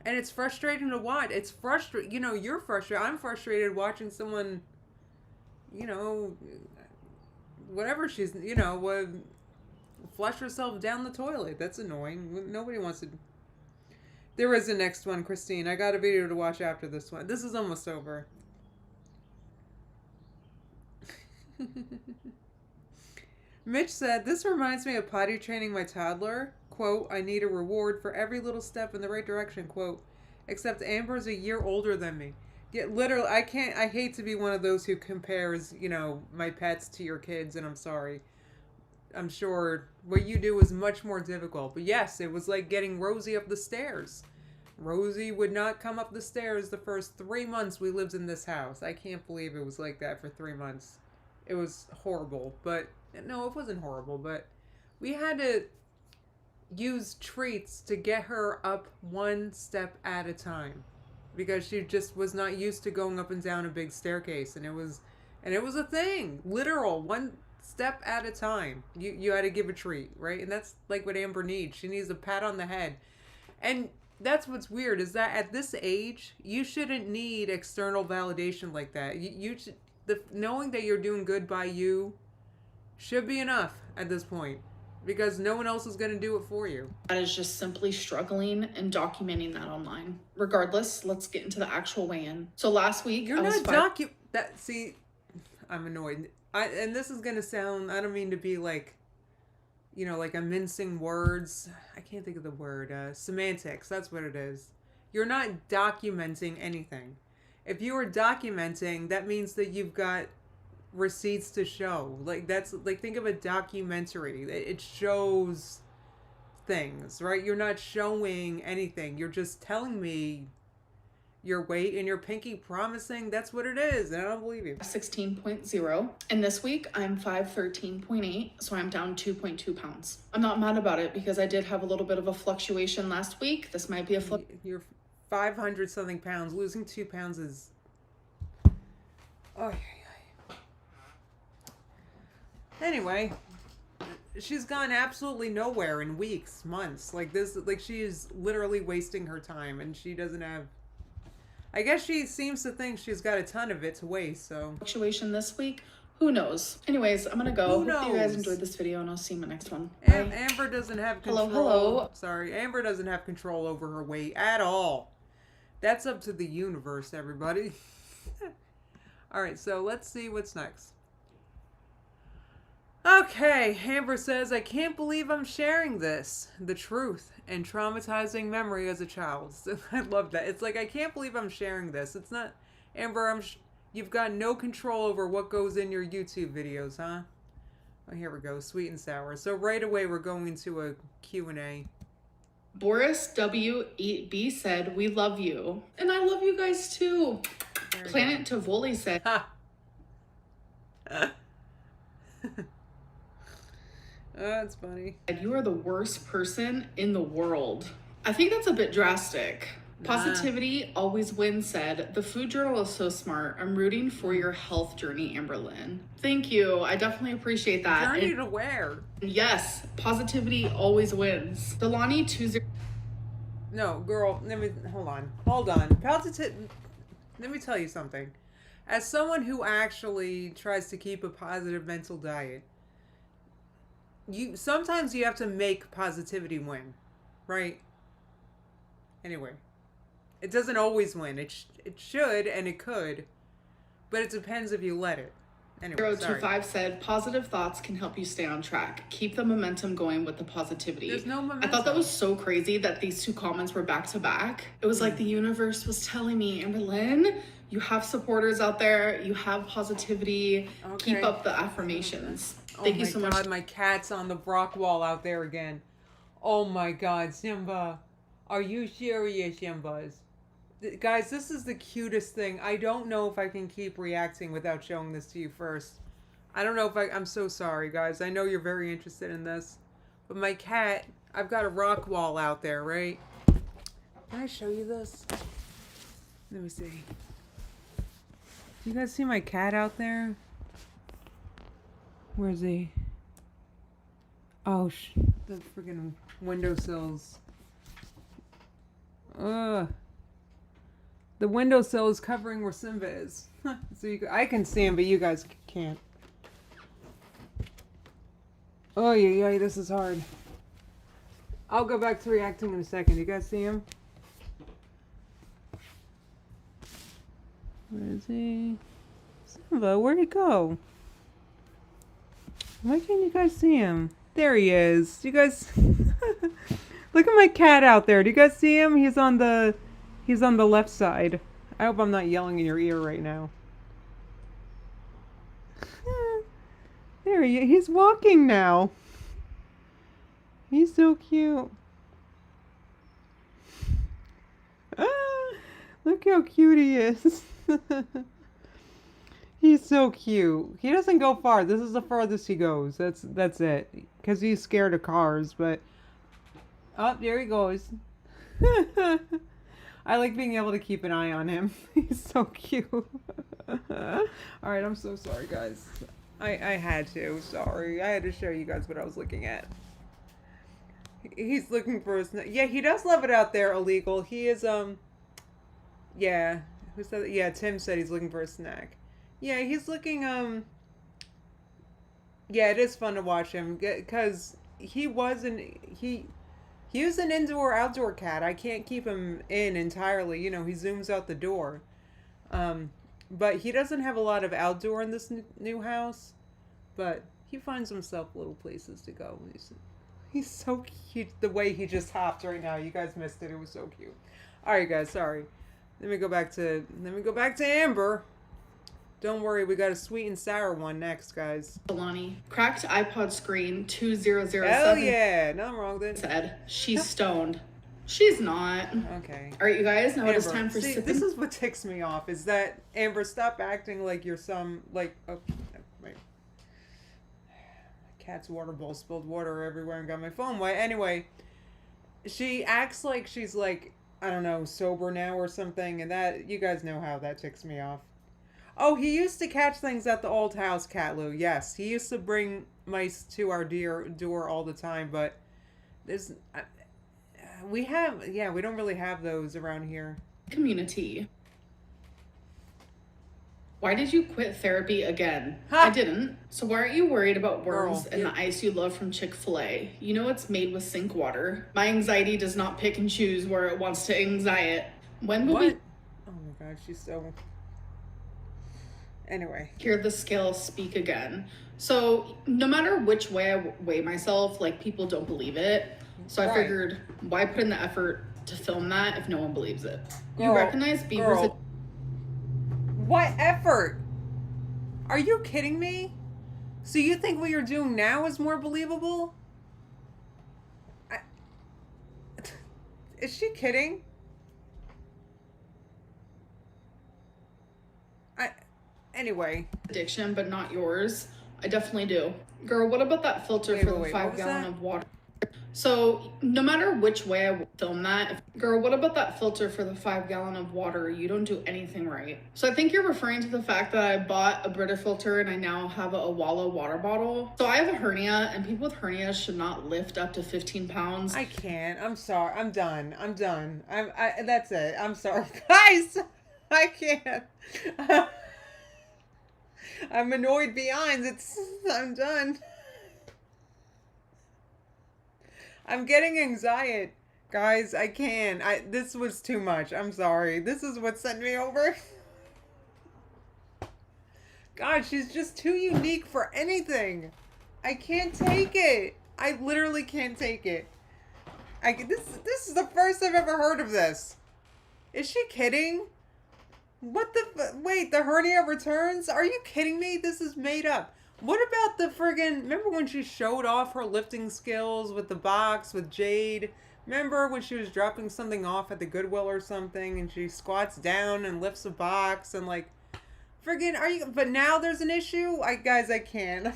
And it's frustrating to watch. It's frustrating. You know, you're frustrated. I'm frustrated watching someone, you know, whatever she's, you know, flush herself down the toilet. That's annoying. Nobody wants to. There is the next one, Christine. I got a video to watch after this one. This is almost over. Mitch said, this reminds me of potty training my toddler. Quote, I need a reward for every little step in the right direction. Quote, except Amber's a year older than me. Yeah, literally, I hate to be one of those who compares, you know, my pets to your kids, and I'm sorry. I'm sure what you do is much more difficult. But yes, it was like getting Rosie up the stairs. Rosie would not come up the stairs the first 3 months we lived in this house. I can't believe it was like that for 3 months. It was horrible. But, no, it wasn't horrible. But we had to use treats to get her up one step at a time. Because she just was not used to going up and down a big staircase. And it was a thing. Literal. One step at a time. You had to give a treat, right? And that's like what Amber needs. She needs a pat on the head. And that's what's weird, is that at this age, you shouldn't need external validation like that. You should, knowing that you're doing good by you should be enough at this point. Because no one else is going to do it for you. That is just simply struggling and documenting that online. Regardless, let's get into the actual weigh-in. So last week, I'm annoyed. And this is going to sound, I don't mean to be like, you know, like I'm mincing words. I can't think of the word. Semantics, that's what it is. You're not documenting anything. If you are documenting, that means that you've got receipts to show. Like, that's like, think of a documentary. It shows things, right? You're not showing anything. You're just telling me your weight and your pinky promising that's what it is, and I don't believe you. 16.0, and this week I'm 513.8, so I'm down 2.2 pounds. I'm not mad about it because I did have a little bit of a fluctuation last week. This might be a You're 500 something pounds. Losing 2 pounds is, oh. Anyway, she's gone absolutely nowhere in weeks, months. Like this, like she is literally wasting her time, and she doesn't have. I guess she seems to think she's got a ton of it to waste. So fluctuation this week. Who knows? Anyways, I'm gonna go. Who knows? Hope you guys enjoyed this video, and I'll see you in my next one. Amber doesn't have control. Hello. Sorry, Amber doesn't have control over her weight at all. That's up to the universe, everybody. All right, so let's see what's next. Okay, Amber says, I can't believe I'm sharing this. The truth and traumatizing memory as a child. I love that. It's like, I can't believe I'm sharing this. It's not, Amber, You've got no control over what goes in your YouTube videos, huh? Oh, here we go, sweet and sour. So right away we're going to a Q&A. Boris W8B said, "We love you." And I love you guys too. Planet Tivoli said, Ha! That's funny. "You are the worst person in the world." I think that's a bit drastic. Positivity always wins said, "The food journal is so smart. I'm rooting for your health journey, Amberlynn." Thank you. I definitely appreciate that. Journey to where? Yes, positivity always wins. Delani 20. No, girl, hold on. Let me tell you something. As someone who actually tries to keep a positive mental diet, sometimes you have to make positivity win, right? Anyway, it doesn't always win. It should and it could, but it depends if you let it. Anyway, 025 said, "Positive thoughts can help you stay on track. Keep the momentum going with the positivity." There's no momentum. I thought that was so crazy that these two comments were back to back. It was like the universe was telling me, Amberlynn, you have supporters out there. You have positivity. Okay. Keep up the affirmations. Thank you so much. Oh my God, my cat's on the Brock wall out there again. Oh my God, Simba. Are you serious, Simbas? Guys, this is the cutest thing. I don't know if I can keep reacting without showing this to you first. I don't know if I'm so sorry, guys. I know you're very interested in this. But my cat, I've got a rock wall out there, right? Can I show you this? Let me see. You guys see my cat out there? Where's he? Oh, the freaking windowsills. Ugh. The windowsill is covering where Simba is. So I can see him, but you guys can't. Oh, yeah, this is hard. I'll go back to reacting in a second. You guys see him? Where is he? Simba, where'd he go? Why can't you guys see him? There he is. You guys... Look at my cat out there. Do you guys see him? He's on the left side. I hope I'm not yelling in your ear right now. There he is. He's walking now. He's so cute. Look how cute he is. He's so cute. He doesn't go far. This is the farthest he goes. That's it. Because he's scared of cars, but... Oh, there he goes. I like being able to keep an eye on him. He's so cute. Alright, I'm so sorry, guys. I had to. Sorry. I had to show you guys what I was looking at. He's looking for a snack. Yeah, he does love it out there, illegal. He is, yeah. Who said that? Yeah, Tim said he's looking for a snack. Yeah, he's looking, yeah, it is fun to watch him. Because he was an indoor-outdoor cat. I can't keep him in entirely. You know, he zooms out the door. But he doesn't have a lot of outdoor in this new house. But he finds himself little places to go. He's so cute. The way he just hopped right now. You guys missed it. It was so cute. Alright, guys. Sorry. Let me go back to Amber. Don't worry, we got a sweet and sour one next, guys. Alani, cracked iPod screen 2007. Hell yeah, nothing wrong with it. Said she's stoned. She's not. Okay. All right, you guys. Now Amber, it is time for sipping. This is what ticks me off. Is that Amber? Stop acting like you're some like. Oh, wait. My cat's water bowl spilled water everywhere and got my phone wet. Anyway, she acts like she's like, I don't know, sober now or something, and that you guys know how that ticks me off. Oh, he used to catch things at the old house, Catlou. Yes, he used to bring mice to our door all the time, but we don't really have those around here. Community. Why did you quit therapy again? Ha! I didn't. So why aren't you worried about worms Girl, and the ice you love from Chick-fil-A? You know it's made with sink water. My anxiety does not pick and choose where it wants to anxiety. When will we Oh my God, she's so... Anyway. hear the scales speak again? So no matter which way I weigh myself, like people don't believe it. So I figured, why put in the effort to film that if no one believes it? You recognize beavers... What effort? Are you kidding me? So you think what you're doing now is more believable? I, is she kidding? I anyway. Addiction, but not yours. I definitely do. Girl, what about that filter for the 5-gallon of water? So no matter which way I film that, girl, what about that filter for the 5-gallon of water? You don't do anything right. So I think you're referring to the fact that I bought a Brita filter and I now have a Wallow water bottle. So I have a hernia, and people with hernias should not lift up to 15 pounds. I can't. I'm sorry. I'm done. That's it. I'm sorry. Guys, I can't. I'm annoyed beyond. I'm done. I'm getting anxiety. Guys, I can't. This was too much. I'm sorry. This is what sent me over. God, she's just too unique for anything. I can't take it. I literally can't take it. This is the first I've ever heard of this. Is she kidding? What the wait, the hernia returns? Are you kidding me? This is made up. What about the friggin'... Remember when she showed off her lifting skills with the box with Jade? Remember when she was dropping something off at the Goodwill or something and she squats down and lifts a box and like... Friggin', are you... But now there's an issue? Guys, I can't.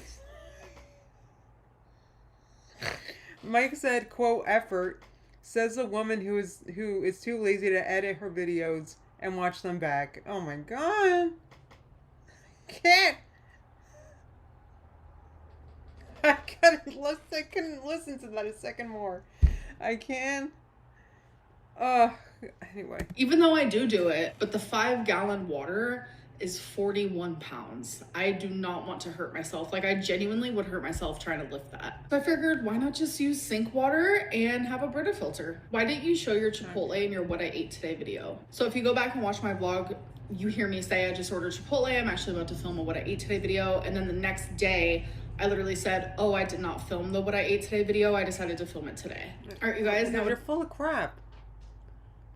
Mike said, quote, effort, says a woman who is too lazy to edit her videos and watch them back. Oh my god. Can't. I couldn't listen to that a second more. I can. Anyway. Even though I do it, but the 5-gallon water is 41 pounds. I do not want to hurt myself. Like, I genuinely would hurt myself trying to lift that. So I figured, why not just use sink water and have a Brita filter? Why didn't you show your Chipotle in your What I Ate Today video? So if you go back and watch my vlog, you hear me say I just ordered Chipotle. I'm actually about to film a What I Ate Today video. And then the next day, I literally said, oh, I did not film the What I Ate Today video. I decided to film it today. All right, you guys. Now you're full of crap.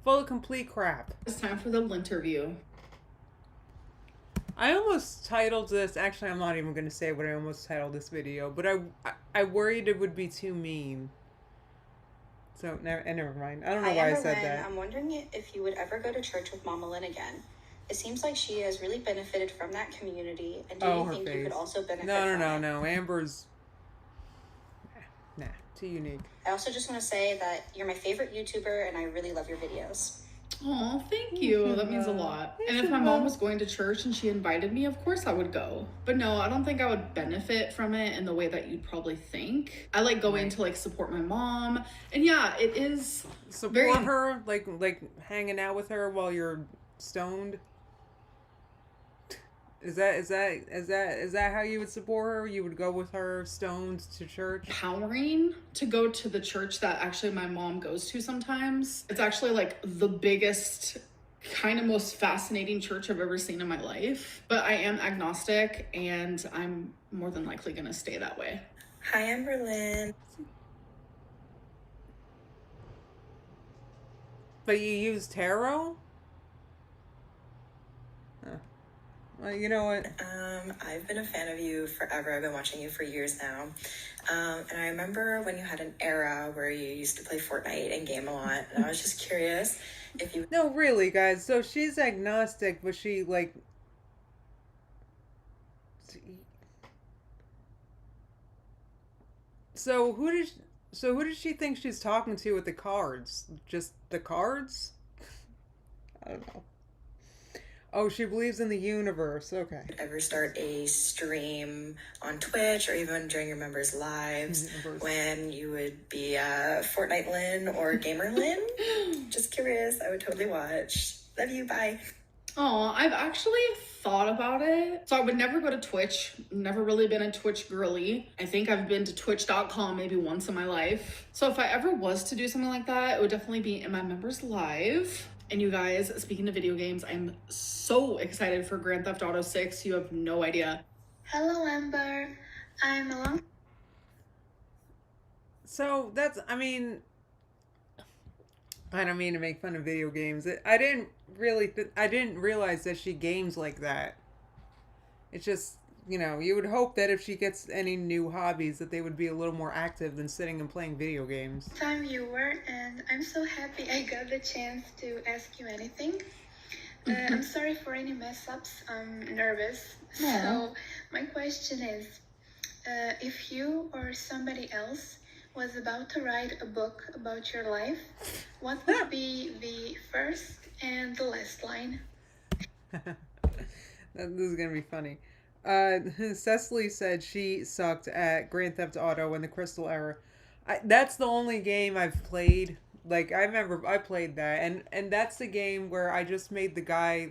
Full of complete crap. It's time for the Linterview. I almost titled this... Actually, I'm not even going to say what I almost titled this video. But I worried it would be too mean. So, never mind. I don't know why I said that. I'm wondering if you would ever go to church with Mama Lynn again. It seems like she has really benefited from that community. And do you think you could also benefit from it? No. Amber's... Nah, too unique. I also just want to say that you're my favorite YouTuber and I really love your videos. Oh, thank you. That means a lot. And if my mom was going to church and she invited me, of course I would go. But no, I don't think I would benefit from it in the way that you'd probably think. I like going to like support my mom. And yeah, it is support her, like hanging out with her while you're stoned. Is that how you would support her? You would go with her stoned to church? Empowering to go to the church that actually my mom goes to sometimes. It's actually like the biggest, kind of most fascinating church I've ever seen in my life. But I am agnostic and I'm more than likely gonna stay that way. Hi, Amberlynn. But you use tarot? Well, you know what? I've been a fan of you forever. I've been watching you for years now. And I remember when you had an era where you used to play Fortnite and game a lot. And I was just curious if you... No, really, guys. So she's agnostic, but she, like... So who does she think she's talking to with the cards? Just the cards? I don't know. Oh, she believes in the universe. Okay. Ever start a stream on Twitch or even during your members' lives when you would be Fortnite Lynn or Gamer Lynn? Just curious. I would totally watch. Love you. Bye. Oh, I've actually thought about it. So I would never go to Twitch. Never really been a Twitch girly. I think I've been to twitch.com maybe once in my life. So if I ever was to do something like that, it would definitely be in my members' live. And you guys, speaking of video games, I'm so excited for Grand Theft Auto 6. You have no idea. Hello, Amber. I'm along. So that's, I mean, I don't mean to make fun of video games. I didn't realize that she games like that. It's just, you would hope that if she gets any new hobbies that they would be a little more active than sitting and playing video games. Time viewer, and I'm so happy I got the chance to ask you anything. I'm sorry for any mess ups. I'm nervous. Yeah. So my question is, if you or somebody else was about to write a book about your life, what would be the first and the last line? This is gonna be funny. Cecily said she sucked at Grand Theft Auto in the Crystal Era. That's the only game I've played. Like, I remember I played that, and that's the game where I just made the guy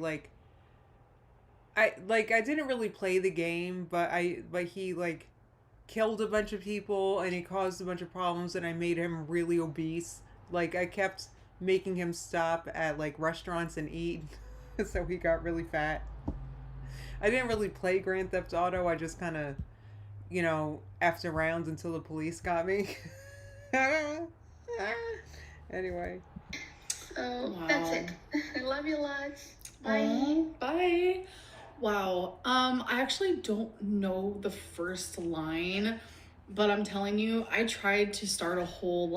I didn't really play the game, but he killed a bunch of people and he caused a bunch of problems, and I made him really obese. Like, I kept making him stop at restaurants and eat, so he got really fat. I didn't really play Grand Theft Auto. I just kind of, effed around until the police got me. Anyway. So that's it. I love you lots. Bye. Bye. Wow. I actually don't know the first line, but I'm telling you, I tried to start a whole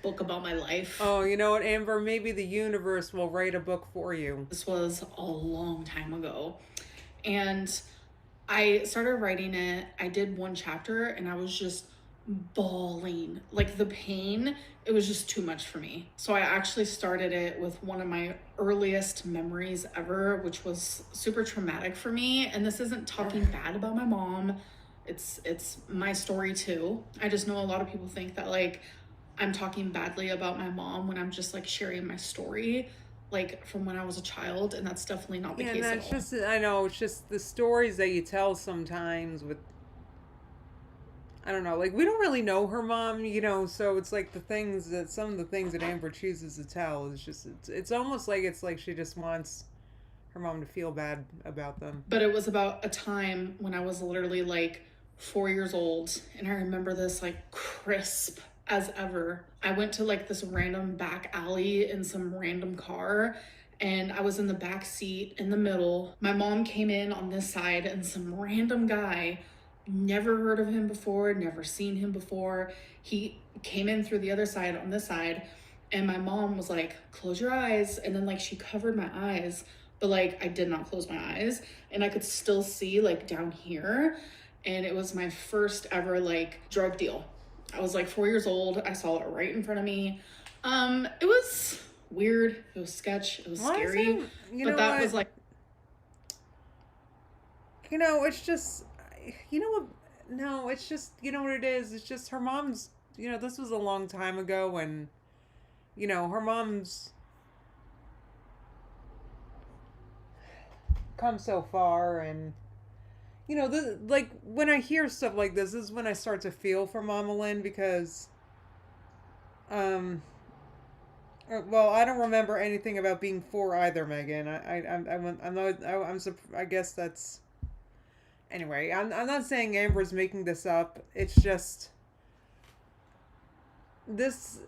book about my life. Oh, you know what, Amber? Maybe the universe will write a book for you. This was a long time ago. And I started writing it. I did one chapter and I was just bawling. The pain, it was just too much for me. So I actually started it with one of my earliest memories ever, which was super traumatic for me. And this isn't talking bad about my mom. It's my story too. I just know a lot of people think that I'm talking badly about my mom when I'm just sharing my story from when I was a child, and that's definitely not the case at all. Just, I know, it's just the stories that you tell sometimes with, I don't know, we don't really know her mom, so it's some of the things that Amber chooses to tell is just, it's almost it's like she just wants her mom to feel bad about them. But it was about a time when I was literally 4 years old, and I remember this crisp as ever. I went to this random back alley in some random car, and I was in the back seat in the middle. My mom came in on this side, and some random guy, never heard of him before, never seen him before, he came in through the other side on this side, and my mom was close your eyes, and then she covered my eyes, but I did not close my eyes, and I could still see down here, and it was my first ever drug deal. I was 4 years old. I saw it right in front of me. It was weird. It was sketch. It was scary. But that was it's just, what? No, it's just, what it is? It's just her mom's, this was a long time ago, and, her mom's come so far, and, when I hear stuff like this is when I start to feel for Mama Lynn, because, well, I don't remember anything about being for either, Megan. I guess that's, anyway, I'm not saying Amber's making this up. It's just, this,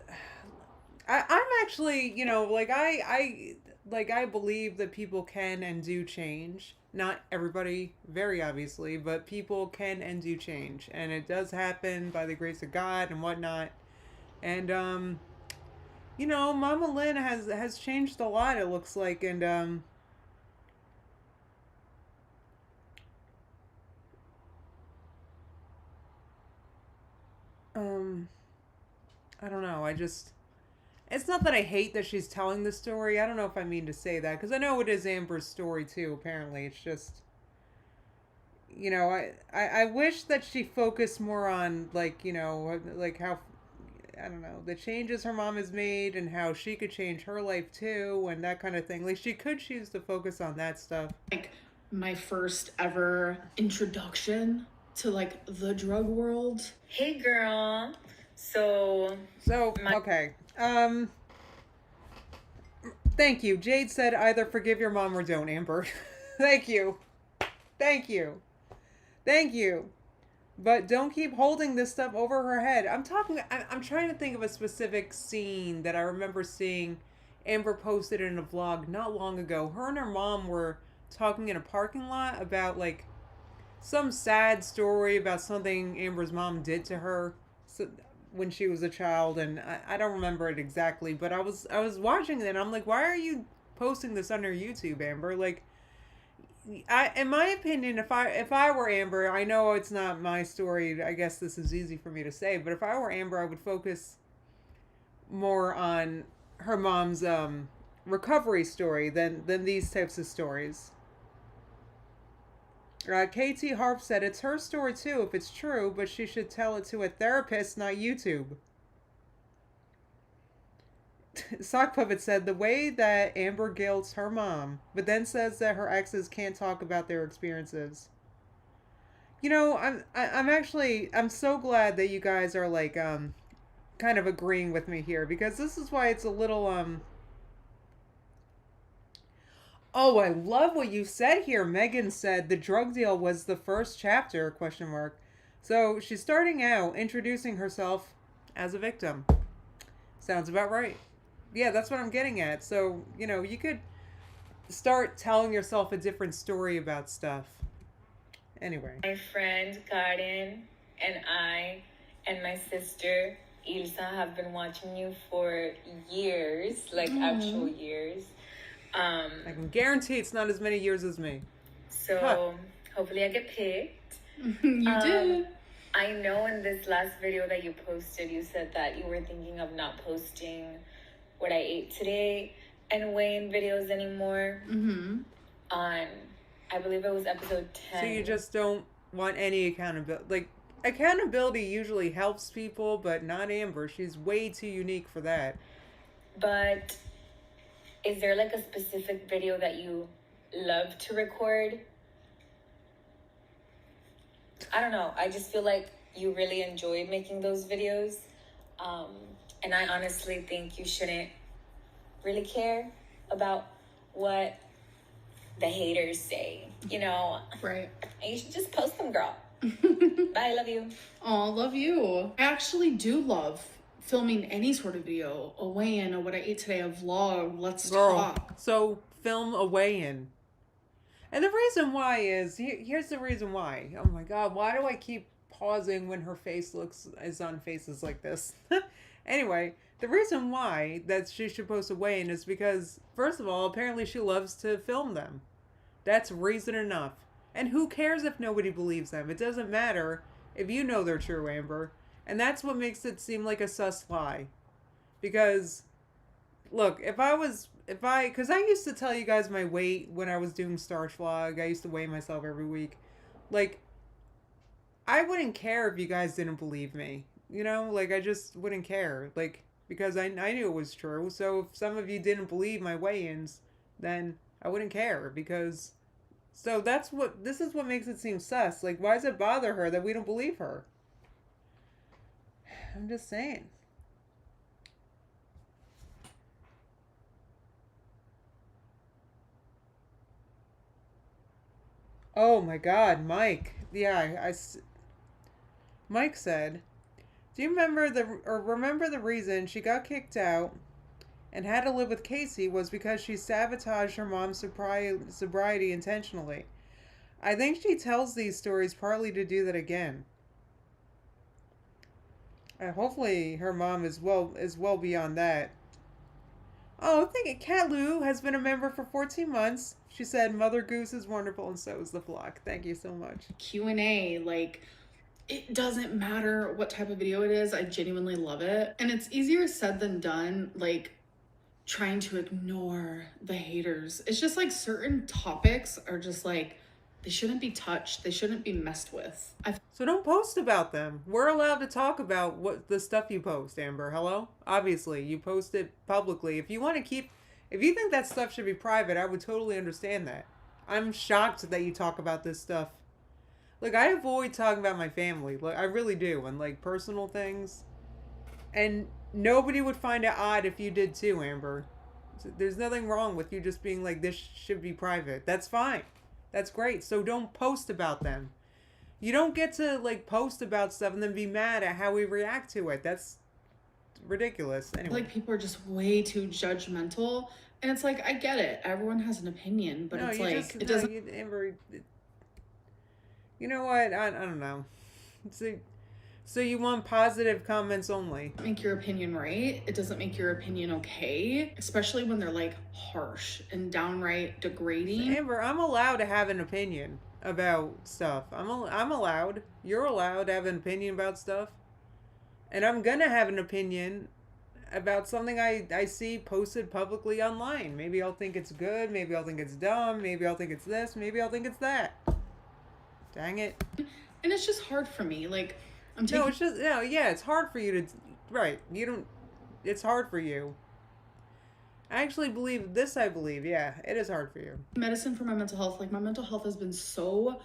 I'm actually, I believe that people can and do change. Not everybody, very obviously, but people can and do change. And it does happen by the grace of God and whatnot. And, Mama Lynn has changed a lot, it looks like. And, I don't know, it's not that I hate that she's telling the story. I don't know if I mean to say that, because I know it is Amber's story too, apparently. It's just, I wish that she focused more on, how, I don't know, the changes her mom has made and how she could change her life too and that kind of thing. She could choose to focus on that stuff. My first ever introduction to, the drug world. Hey, girl. So, okay. Thank you. Jade said either forgive your mom or don't, Amber. Thank you. But don't keep holding this stuff over her head. I'm trying to think of a specific scene that I remember seeing Amber posted in a vlog not long ago. Her and her mom were talking in a parking lot about like some sad story about something Amber's mom did to her when she was a child, and I don't remember it exactly. But I was watching it, and I'm like, why are you posting this on your YouTube, Amber? Like, in my opinion, if I were Amber, I know it's not my story. I guess this is easy for me to say, but if I were Amber, I would focus more on her mom's recovery story than these types of stories. KT Harp said it's her story too if it's true, but she should tell it to a therapist, not YouTube. Sock Puppet said the way that Amber guilts her mom, but then says that her exes can't talk about their experiences. You know, I'm so glad that you guys are like kind of agreeing with me here, because this is why it's a little Oh, I love what you said here. Megan said the drug deal was the first chapter, question mark. So she's starting out introducing herself as a victim. Sounds about right. Yeah, that's what I'm getting at. So, you know, you could start telling yourself a different story about stuff. Anyway. My friend Karen and I and my sister Ilsa have been watching you for years, like actual years. I can guarantee it's not as many years as me. So hopefully I get picked. You did. I know in this last video that you posted, you said that you were thinking of not posting what I ate today and weigh-in videos anymore. On, I believe it was episode 10. So you just don't want any accountability. Like, accountability usually helps people, but not Amber. She's way too unique for that. But is there like a specific video that you love to record? I don't know. I just feel like you really enjoy making those videos. And I honestly think you shouldn't really care about what the haters say, you know? Right. And you should just post them, girl. Bye, love you. Oh, love you. I actually do love filming any sort of video, a weigh-in, or what I ate today, a vlog, let's talk. So film a weigh-in. And the reason why is, here's the reason why. Oh my God, why do I keep pausing when her face is on faces like this? Anyway, the reason why that she should post a weigh-in is because, first of all, apparently she loves to film them. That's reason enough. And who cares if nobody believes them? It doesn't matter if you know they're true, Amber. And that's what makes it seem like a sus lie. Because, look, because I used to tell you guys my weight when I was doing Starch Vlog. I used to weigh myself every week. Like, I wouldn't care if you guys didn't believe me. You know, like, I just wouldn't care. Like, because I knew it was true. So if some of you didn't believe my weigh-ins, then I wouldn't care. Because, so this is what makes it seem sus. Like, why does it bother her that we don't believe her? I'm just saying. Oh my God, Mike. Yeah, Mike said, do you remember the reason she got kicked out and had to live with Casey was because she sabotaged her mom's sobriety intentionally. I think she tells these stories partly to do that again. Hopefully her mom is well beyond that. Oh, thank you. Cat Lou has been a member for 14 months. She said Mother Goose is wonderful and so is the flock. Thank you so much. Q&A, like, it doesn't matter what type of video it is. I genuinely love it. And it's easier said than done, like, trying to ignore the haters. It's just like certain topics are just like, they shouldn't be touched. They shouldn't be messed with. So don't post about them. We're allowed to talk about what the stuff you post, Amber. Hello? Obviously, you post it publicly. If you think that stuff should be private, I would totally understand that. I'm shocked that you talk about this stuff. Like, I avoid talking about my family. Like, I really do. And, like, personal things. And nobody would find it odd if you did too, Amber. There's nothing wrong with you just being like, this should be private. That's fine. That's great. So don't post about them. You don't get to like post about stuff and then be mad at how we react to it. That's ridiculous. Anyway, like people are just way too judgmental, and it's like I get it. Everyone has an opinion, but it's like it doesn't. You know what? I don't know. So you want positive comments only? Make your opinion right. It doesn't make your opinion okay, especially when they're like harsh and downright degrading. Amber, I'm allowed to have an opinion about stuff. I'm allowed. You're allowed to have an opinion about stuff. And I'm gonna have an opinion about something I see posted publicly online. Maybe I'll think it's good, maybe I'll think it's dumb, maybe I'll think it's this, maybe I'll think it's that. Dang it. And it's just hard for me. Like, No, it's just, no, yeah, it's hard for you to, right, it's hard for you. I actually believe, yeah, it is hard for you. Medicine for my mental health, like my mental health has been so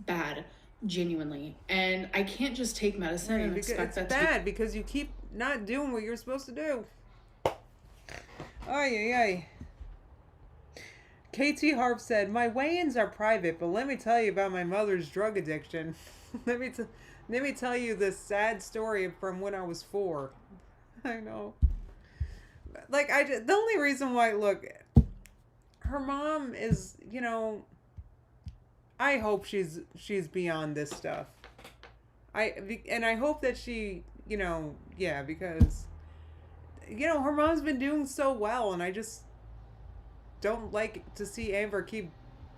bad, genuinely. And I can't just take medicine and expect that to be bad because you keep not doing what you're supposed to do. Ay. KT Harp said, my weigh-ins are private, but let me tell you about my mother's drug addiction. Let me tell you this sad story from when I was 4. I know. Like, the only reason why, look, her mom is, you know, I hope she's beyond this stuff. And I hope that she, you know, yeah, because, you know, her mom's been doing so well, and I just don't like to see Amber keep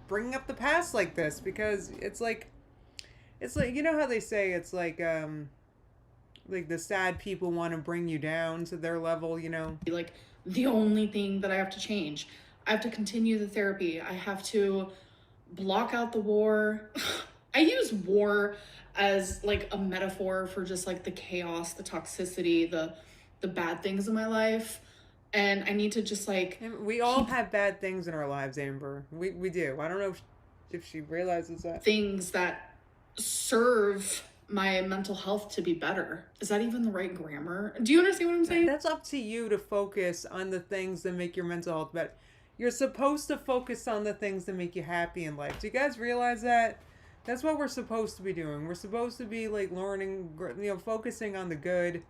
bringing up the past like this, because it's like, you know how they say it's like the sad people want to bring you down to their level, you know? Like, the only thing that I have to change. I have to continue the therapy. I have to block out the war. I use war as like a metaphor for just like the chaos, the toxicity, the bad things in my life. And I need to just like... We all have bad things in our lives, Amber. We do. I don't know if she realizes that. Things that serve my mental health to be better. Is that even the right grammar? Do you understand what I'm saying? That's up to you to focus on the things that make your mental health better. You're supposed to focus on the things that make you happy in life. Do you guys realize that? That's what we're supposed to be doing. We're supposed to be like learning, you know, focusing on the good.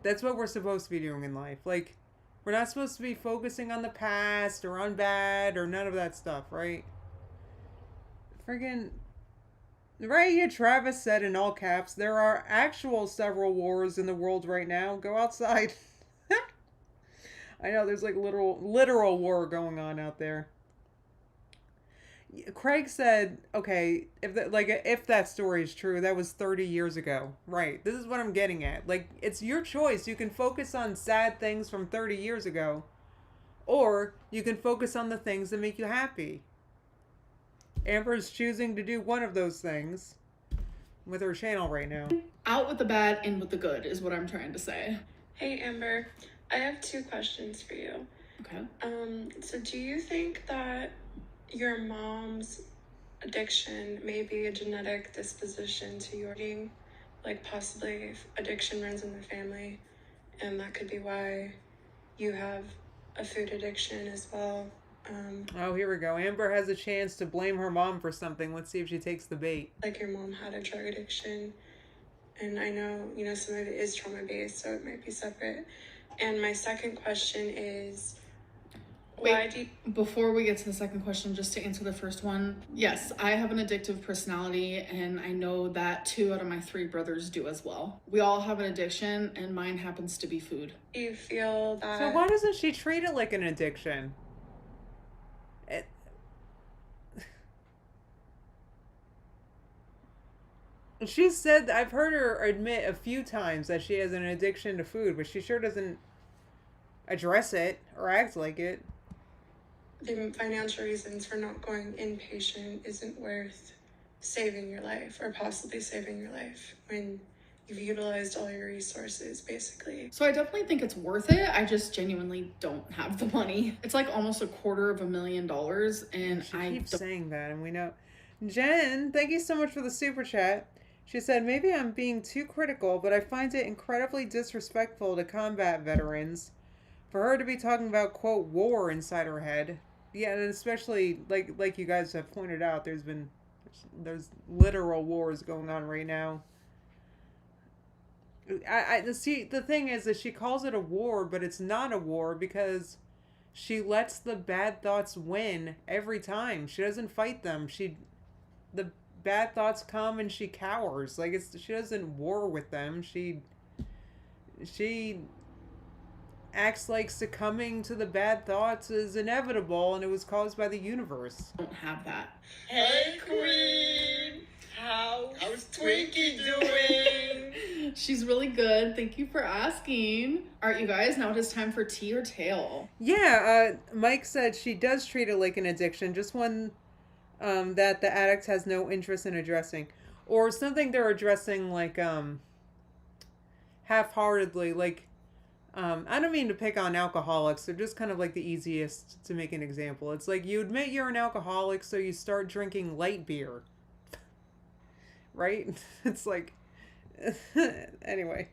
That's what we're supposed to be doing in life. Like, we're not supposed to be focusing on the past or on bad or none of that stuff, right? Friggin'... Right here, Travis said in all caps, there are actual several wars in the world right now. Go outside. I know, there's like literal war going on out there. Craig said, okay, if that story is true, that was 30 years ago. Right. This is what I'm getting at. Like, it's your choice. You can focus on sad things from 30 years ago, or you can focus on the things that make you happy. Amber's choosing to do one of those things with her channel right now. Out with the bad, in with the good is what I'm trying to say. Hey Amber, I have 2 questions for you. Okay. So do you think that your mom's addiction may be a genetic disposition to your eating? Like possibly if addiction runs in the family, and that could be why you have a food addiction as well. Oh, here we go. Amber has a chance to blame her mom for something. Let's see if she takes the bait. Like your mom had a drug addiction, and I know, you know, some of it is trauma-based, so it might be separate. And my second question is, before we get to the second question, just to answer the first one, yes, I have an addictive personality, and I know that 2 out of my 3 brothers do as well. We all have an addiction, and mine happens to be food. Do you feel that... So why doesn't she treat it like an addiction? She said, I've heard her admit a few times that she has an addiction to food, but she sure doesn't address it or act like it. The financial reasons for not going inpatient isn't worth saving your life, or possibly saving your life, when you've utilized all your resources, basically. So I definitely think it's worth it. I just genuinely don't have the money. It's like almost $250,000, and she keeps saying that, and we know. Jen, thank you so much for the super chat. She said, maybe I'm being too critical, but I find it incredibly disrespectful to combat veterans for her to be talking about, quote, war inside her head. Yeah, and especially, like you guys have pointed out, there's been There's literal wars going on right now. See, the thing is that she calls it a war, but it's not a war because she lets the bad thoughts win every time. She doesn't fight them. The bad thoughts come and she cowers. Like she doesn't war with them. She acts like succumbing to the bad thoughts is inevitable and it was caused by the universe. I don't have that. Hey, Queen! How's Twinkie doing? She's really good. Thank you for asking. All right, you guys, now it is time for tea or tail. Yeah, Mike said she does treat it like an addiction, just one that the addict has no interest in addressing. Or something they're addressing like half-heartedly, like I don't mean to pick on alcoholics. They're just kind of like the easiest to make an example. It's like you admit you're an alcoholic, so you start drinking light beer. Right? It's like... Anyway.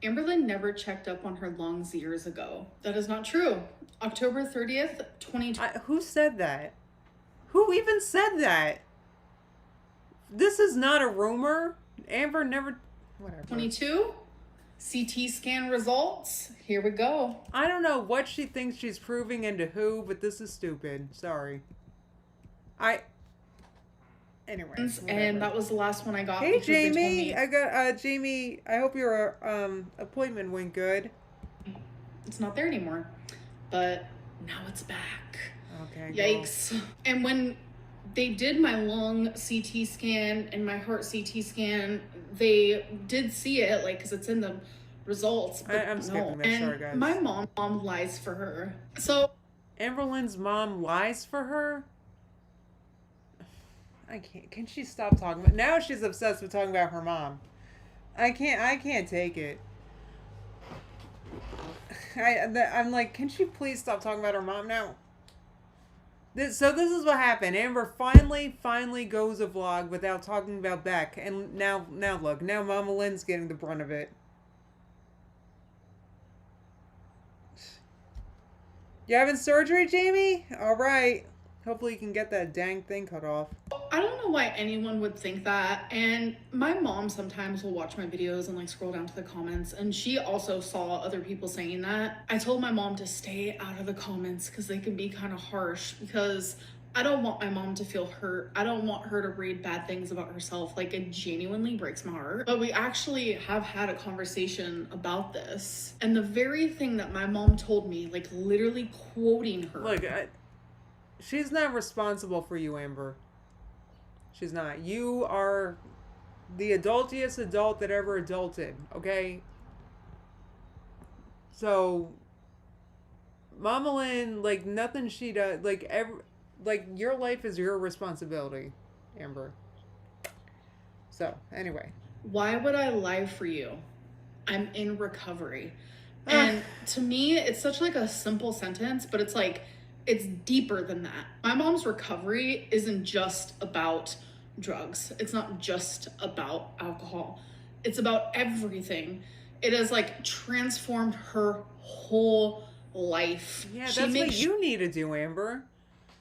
Amberlynn never checked up on her lungs years ago. That is not true. October 30th, 2020. Who said that? Who even said that? This is not a rumor. Amber never... Whatever. 22? CT scan results. Here we go. I don't know what she thinks she's proving and to who, but this is stupid. Sorry. Anyway. And that was the last one I got. Hey, Jamie. I got, Jamie, I hope your appointment went good. It's not there anymore. But now it's back. Okay. Yikes. Go. And when they did my lung CT scan and my heart CT scan, they did see it, like, because it's in the results. But I'm skipping this, sorry, guys. My mom lies for her. So Amberlynn's mom lies for her? I can't. Can she stop talking about... Now she's obsessed with talking about her mom. I can't take it. I'm like, can she please stop talking about her mom now? So this is what happened. Amber finally goes a vlog without talking about Beck. And now look. Now Mama Lynn's getting the brunt of it. You having surgery, Jamie? All right. Hopefully you can get that dang thing cut off. I don't know why anyone would think that. And my mom sometimes will watch my videos and like scroll down to the comments. And she also saw other people saying that. I told my mom to stay out of the comments because they can be kind of harsh, because I don't want my mom to feel hurt. I don't want her to read bad things about herself. Like, it genuinely breaks my heart. But we actually have had a conversation about this. And the very thing that my mom told me, like literally quoting her. Look, she's not responsible for you, Amber. She's not. You are the adultiest adult that ever adulted, okay? So, Mama Lynn, like, nothing she does, like, your life is your responsibility, Amber. So, anyway. Why would I lie for you? I'm in recovery. And to me, it's such like a simple sentence, but it's like, it's deeper than that. My mom's recovery isn't just about drugs. It's not just about alcohol. It's about everything. It has like transformed her whole life. Yeah, that's what you need to do, Amber.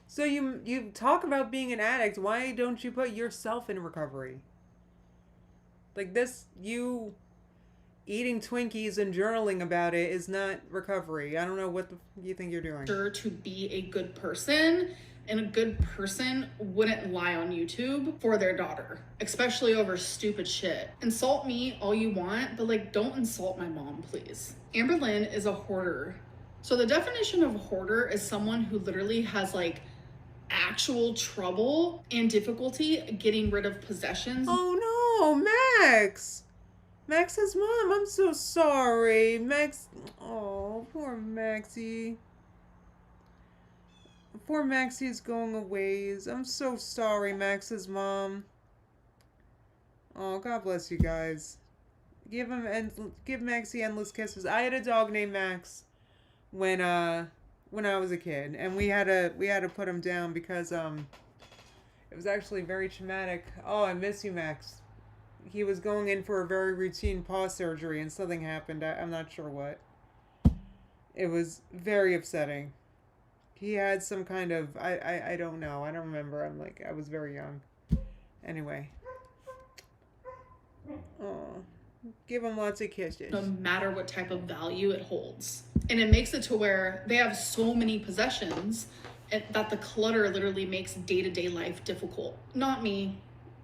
So you talk about being an addict. Why don't you put yourself in recovery? Like this, you eating Twinkies and journaling about it is not recovery. I don't know what you think you're doing. Sure, to be a good person, and a good person wouldn't lie on YouTube for their daughter, especially over stupid shit. Insult me all you want, but like, don't insult my mom, please. Amberlynn is a hoarder. So the definition of a hoarder is someone who literally has like actual trouble and difficulty getting rid of possessions. Oh no, Max! Max's mom, I'm so sorry. Max, oh, poor Maxie. Poor Maxie's going a ways. I'm so sorry, Max's mom. Oh, God bless you guys. Give Maxie endless kisses. I had a dog named Max when I was a kid, and we had to put him down because it was actually very traumatic. Oh, I miss you, Max. He was going in for a very routine paw surgery and something happened. I'm not sure what. It was very upsetting. he had some kind of, I don't know. I don't remember. I was very young. Anyway. Oh, give him lots of kisses. No matter what type of value it holds. And it makes it to where they have so many possessions that the clutter literally makes day-to-day life difficult. Not me.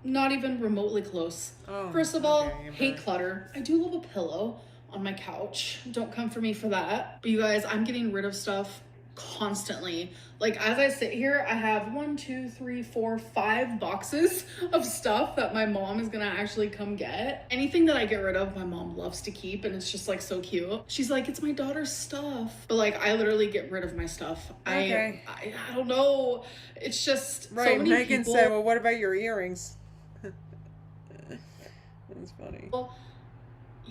Not even remotely close. Oh, First of all, okay, hate clutter. I do love a pillow on my couch. Don't come for me for that. But you guys, I'm getting rid of stuff constantly. Like, as I sit here, I have 1, 2, 3, 4, 5 boxes of stuff that my mom is gonna actually come get. Anything that I get rid of, my mom loves to keep, and it's just like so cute. She's like, it's my daughter's stuff. But like, I literally get rid of my stuff. Okay. I don't know. It's just right. So many Megan people said, well, what about your earrings? That's funny.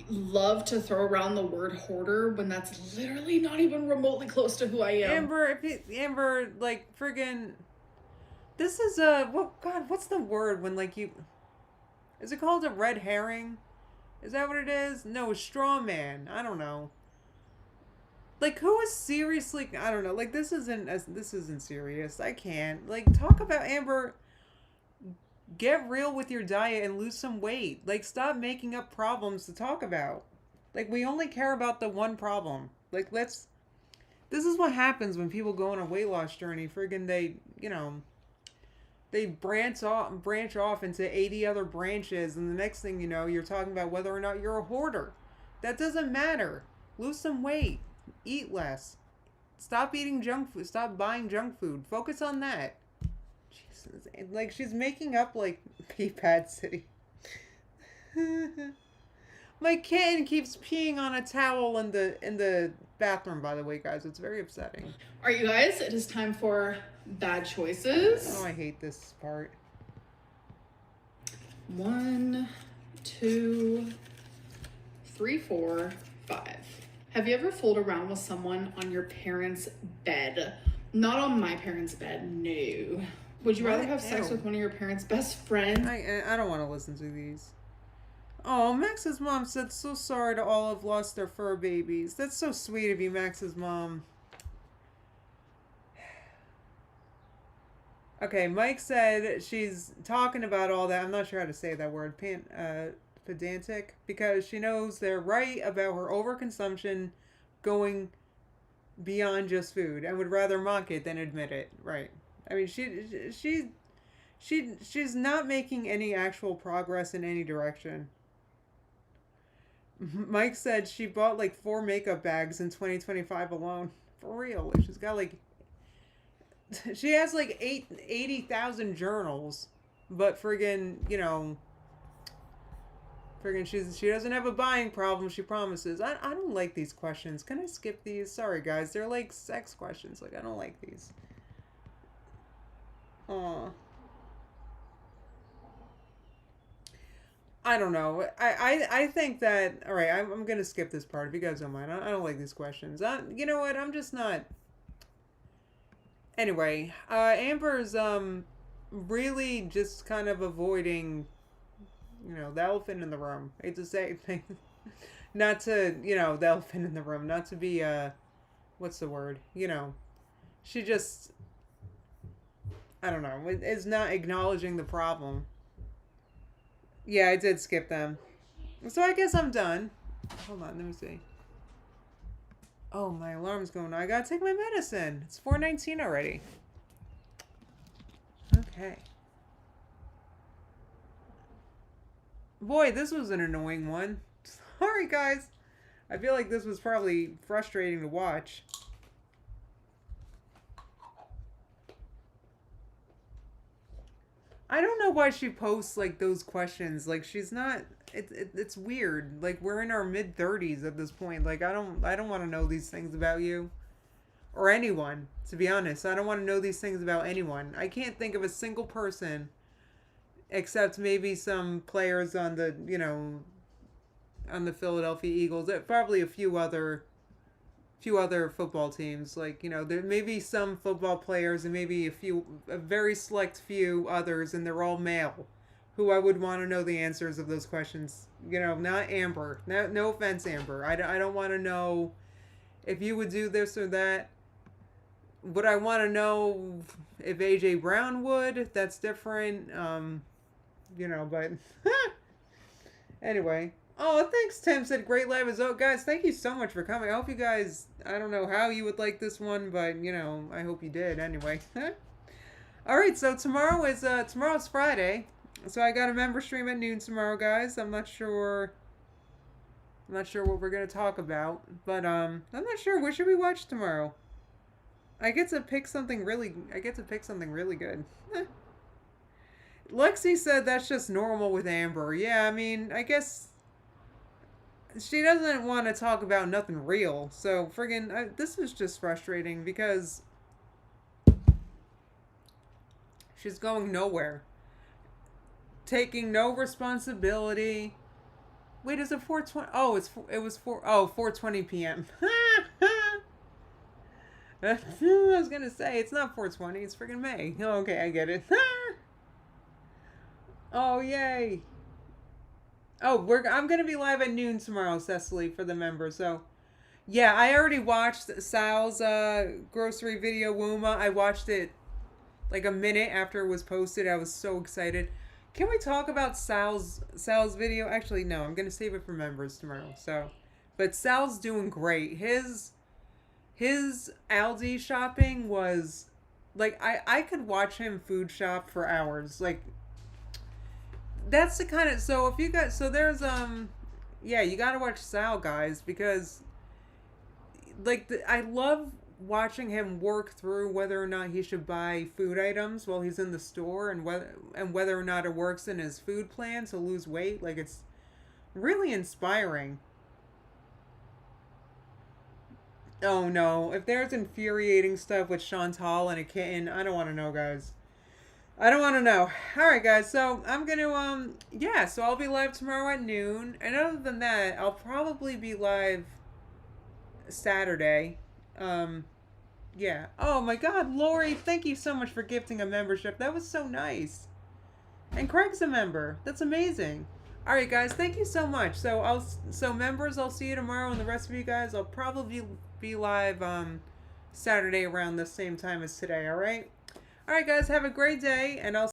love to throw around the word hoarder when that's literally not even remotely close to who I am. Amber, like, friggin', this is what's the word when, like, is it called a red herring? Is that what it is? No, a straw man. I don't know. Like, who is seriously, I don't know, like, this isn't serious. I can't. Like, talk about, Amber, get real with your diet and lose some weight. Like, stop making up problems to talk about. Like, we only care about the one problem. Like, this is what happens when people go on a weight loss journey. Friggin' they branch off into 80 other branches, and the next thing you know, you're talking about whether or not you're a hoarder. That doesn't matter. Lose some weight. Eat less. Stop eating junk food. Stop buying junk food. Focus on that. Jesus. Like, she's making up, like, pee pad city. My kitten keeps peeing on a towel in the bathroom, by the way, guys. It's very upsetting. All right, you guys, it is time for bad choices. Oh, I hate this part. 1, 2, 3, 4, 5. Have you ever fooled around with someone on your parents' bed? Not on my parents' bed, no. Would you rather have sex with one of your parents' best friends? I don't want to listen to these. Oh, Max's mom said so sorry to all have lost their fur babies. That's so sweet of you, Max's mom. Okay, Mike said she's talking about all that. I'm not sure how to say that word. Pedantic. Because she knows they're right about her overconsumption going beyond just food and would rather mock it than admit it. Right. I mean, she's not making any actual progress in any direction. Mike said she bought like 4 makeup bags in 2025 alone. For real. Like, she's got like... She has like 80,000 journals. But friggin', she doesn't have a buying problem, she promises. I don't like these questions. Can I skip these? Sorry, guys. They're like sex questions. Like, I don't like these. Aw. I don't know. I think that... Alright, I'm gonna skip this part if you guys don't mind. I don't like these questions. You know what? I'm just not... Anyway, Amber's really just kind of avoiding... the elephant in the room. I hate to say things. Not to, the elephant in the room. Not to be, what's the word? She just, I don't know, is not acknowledging the problem. Yeah, I did skip them. So I guess I'm done. Hold on, let me see. Oh, my alarm's going on. I gotta take my medicine. It's 4:19 already. Okay. Boy, this was an annoying one. Sorry, guys. I feel like this was probably frustrating to watch. I don't know why she posts, like, those questions. Like, she's not... It's weird. Like, we're in our mid-30s at this point. Like, I don't want to know these things about you. Or anyone, to be honest. I don't want to know these things about anyone. I can't think of a single person... Except maybe some players on the, on the Philadelphia Eagles. Probably a few other football teams. Like, there may be some football players and maybe a very select few others, and they're all male, who I would want to know the answers of those questions. Not Amber. No offense, Amber. I don't want to know if you would do this or that. would I want to know if AJ Brown would? That's different. But anyway. Oh, thanks, Tim. Said great live as well. Guys, thank you so much for coming. I hope you guys, I don't know how you would like this one, but, I hope you did anyway. All right, so tomorrow's Friday. So I got a member stream at noon tomorrow, guys. I'm not sure what we're going to talk about, but I'm not sure what should we watch tomorrow. I get to pick something really good. Lexi said that's just normal with Amber. Yeah, I mean, I guess she doesn't want to talk about nothing real. So, this is just frustrating because she's going nowhere. Taking no responsibility. Wait, is it 4:20? Oh, it was 4:20 p.m. I was gonna say it's not 4:20. It's friggin' May. Oh, okay, I get it. Oh, yay! Oh, I'm gonna be live at noon tomorrow, Cecily, for the members. So, yeah, I already watched Sal's grocery video, Wooma. I watched it like a minute after it was posted. I was so excited. Can we talk about Sal's video? Actually, no. I'm gonna save it for members tomorrow. So, but Sal's doing great. His Aldi shopping was like I could watch him food shop for hours. Like that's the kind of if you got there's you gotta watch Sal, guys, because I love watching him work through whether or not he should buy food items while he's in the store and whether or not it works in his food plan to lose weight. Like it's really inspiring. Oh no, if there's infuriating stuff with Chantal and a kitten, I don't want to know, guys. I don't want to know. Alright, guys, so I'm gonna, so I'll be live tomorrow at noon. And other than that, I'll probably be live Saturday. Yeah. Oh my god, Lori, thank you so much for gifting a membership. That was so nice. And Craig's a member. That's amazing. Alright, guys, thank you so much. So members, I'll see you tomorrow, and the rest of you guys, I'll probably be live Saturday around the same time as today, alright? Alright, guys, have a great day, and I'll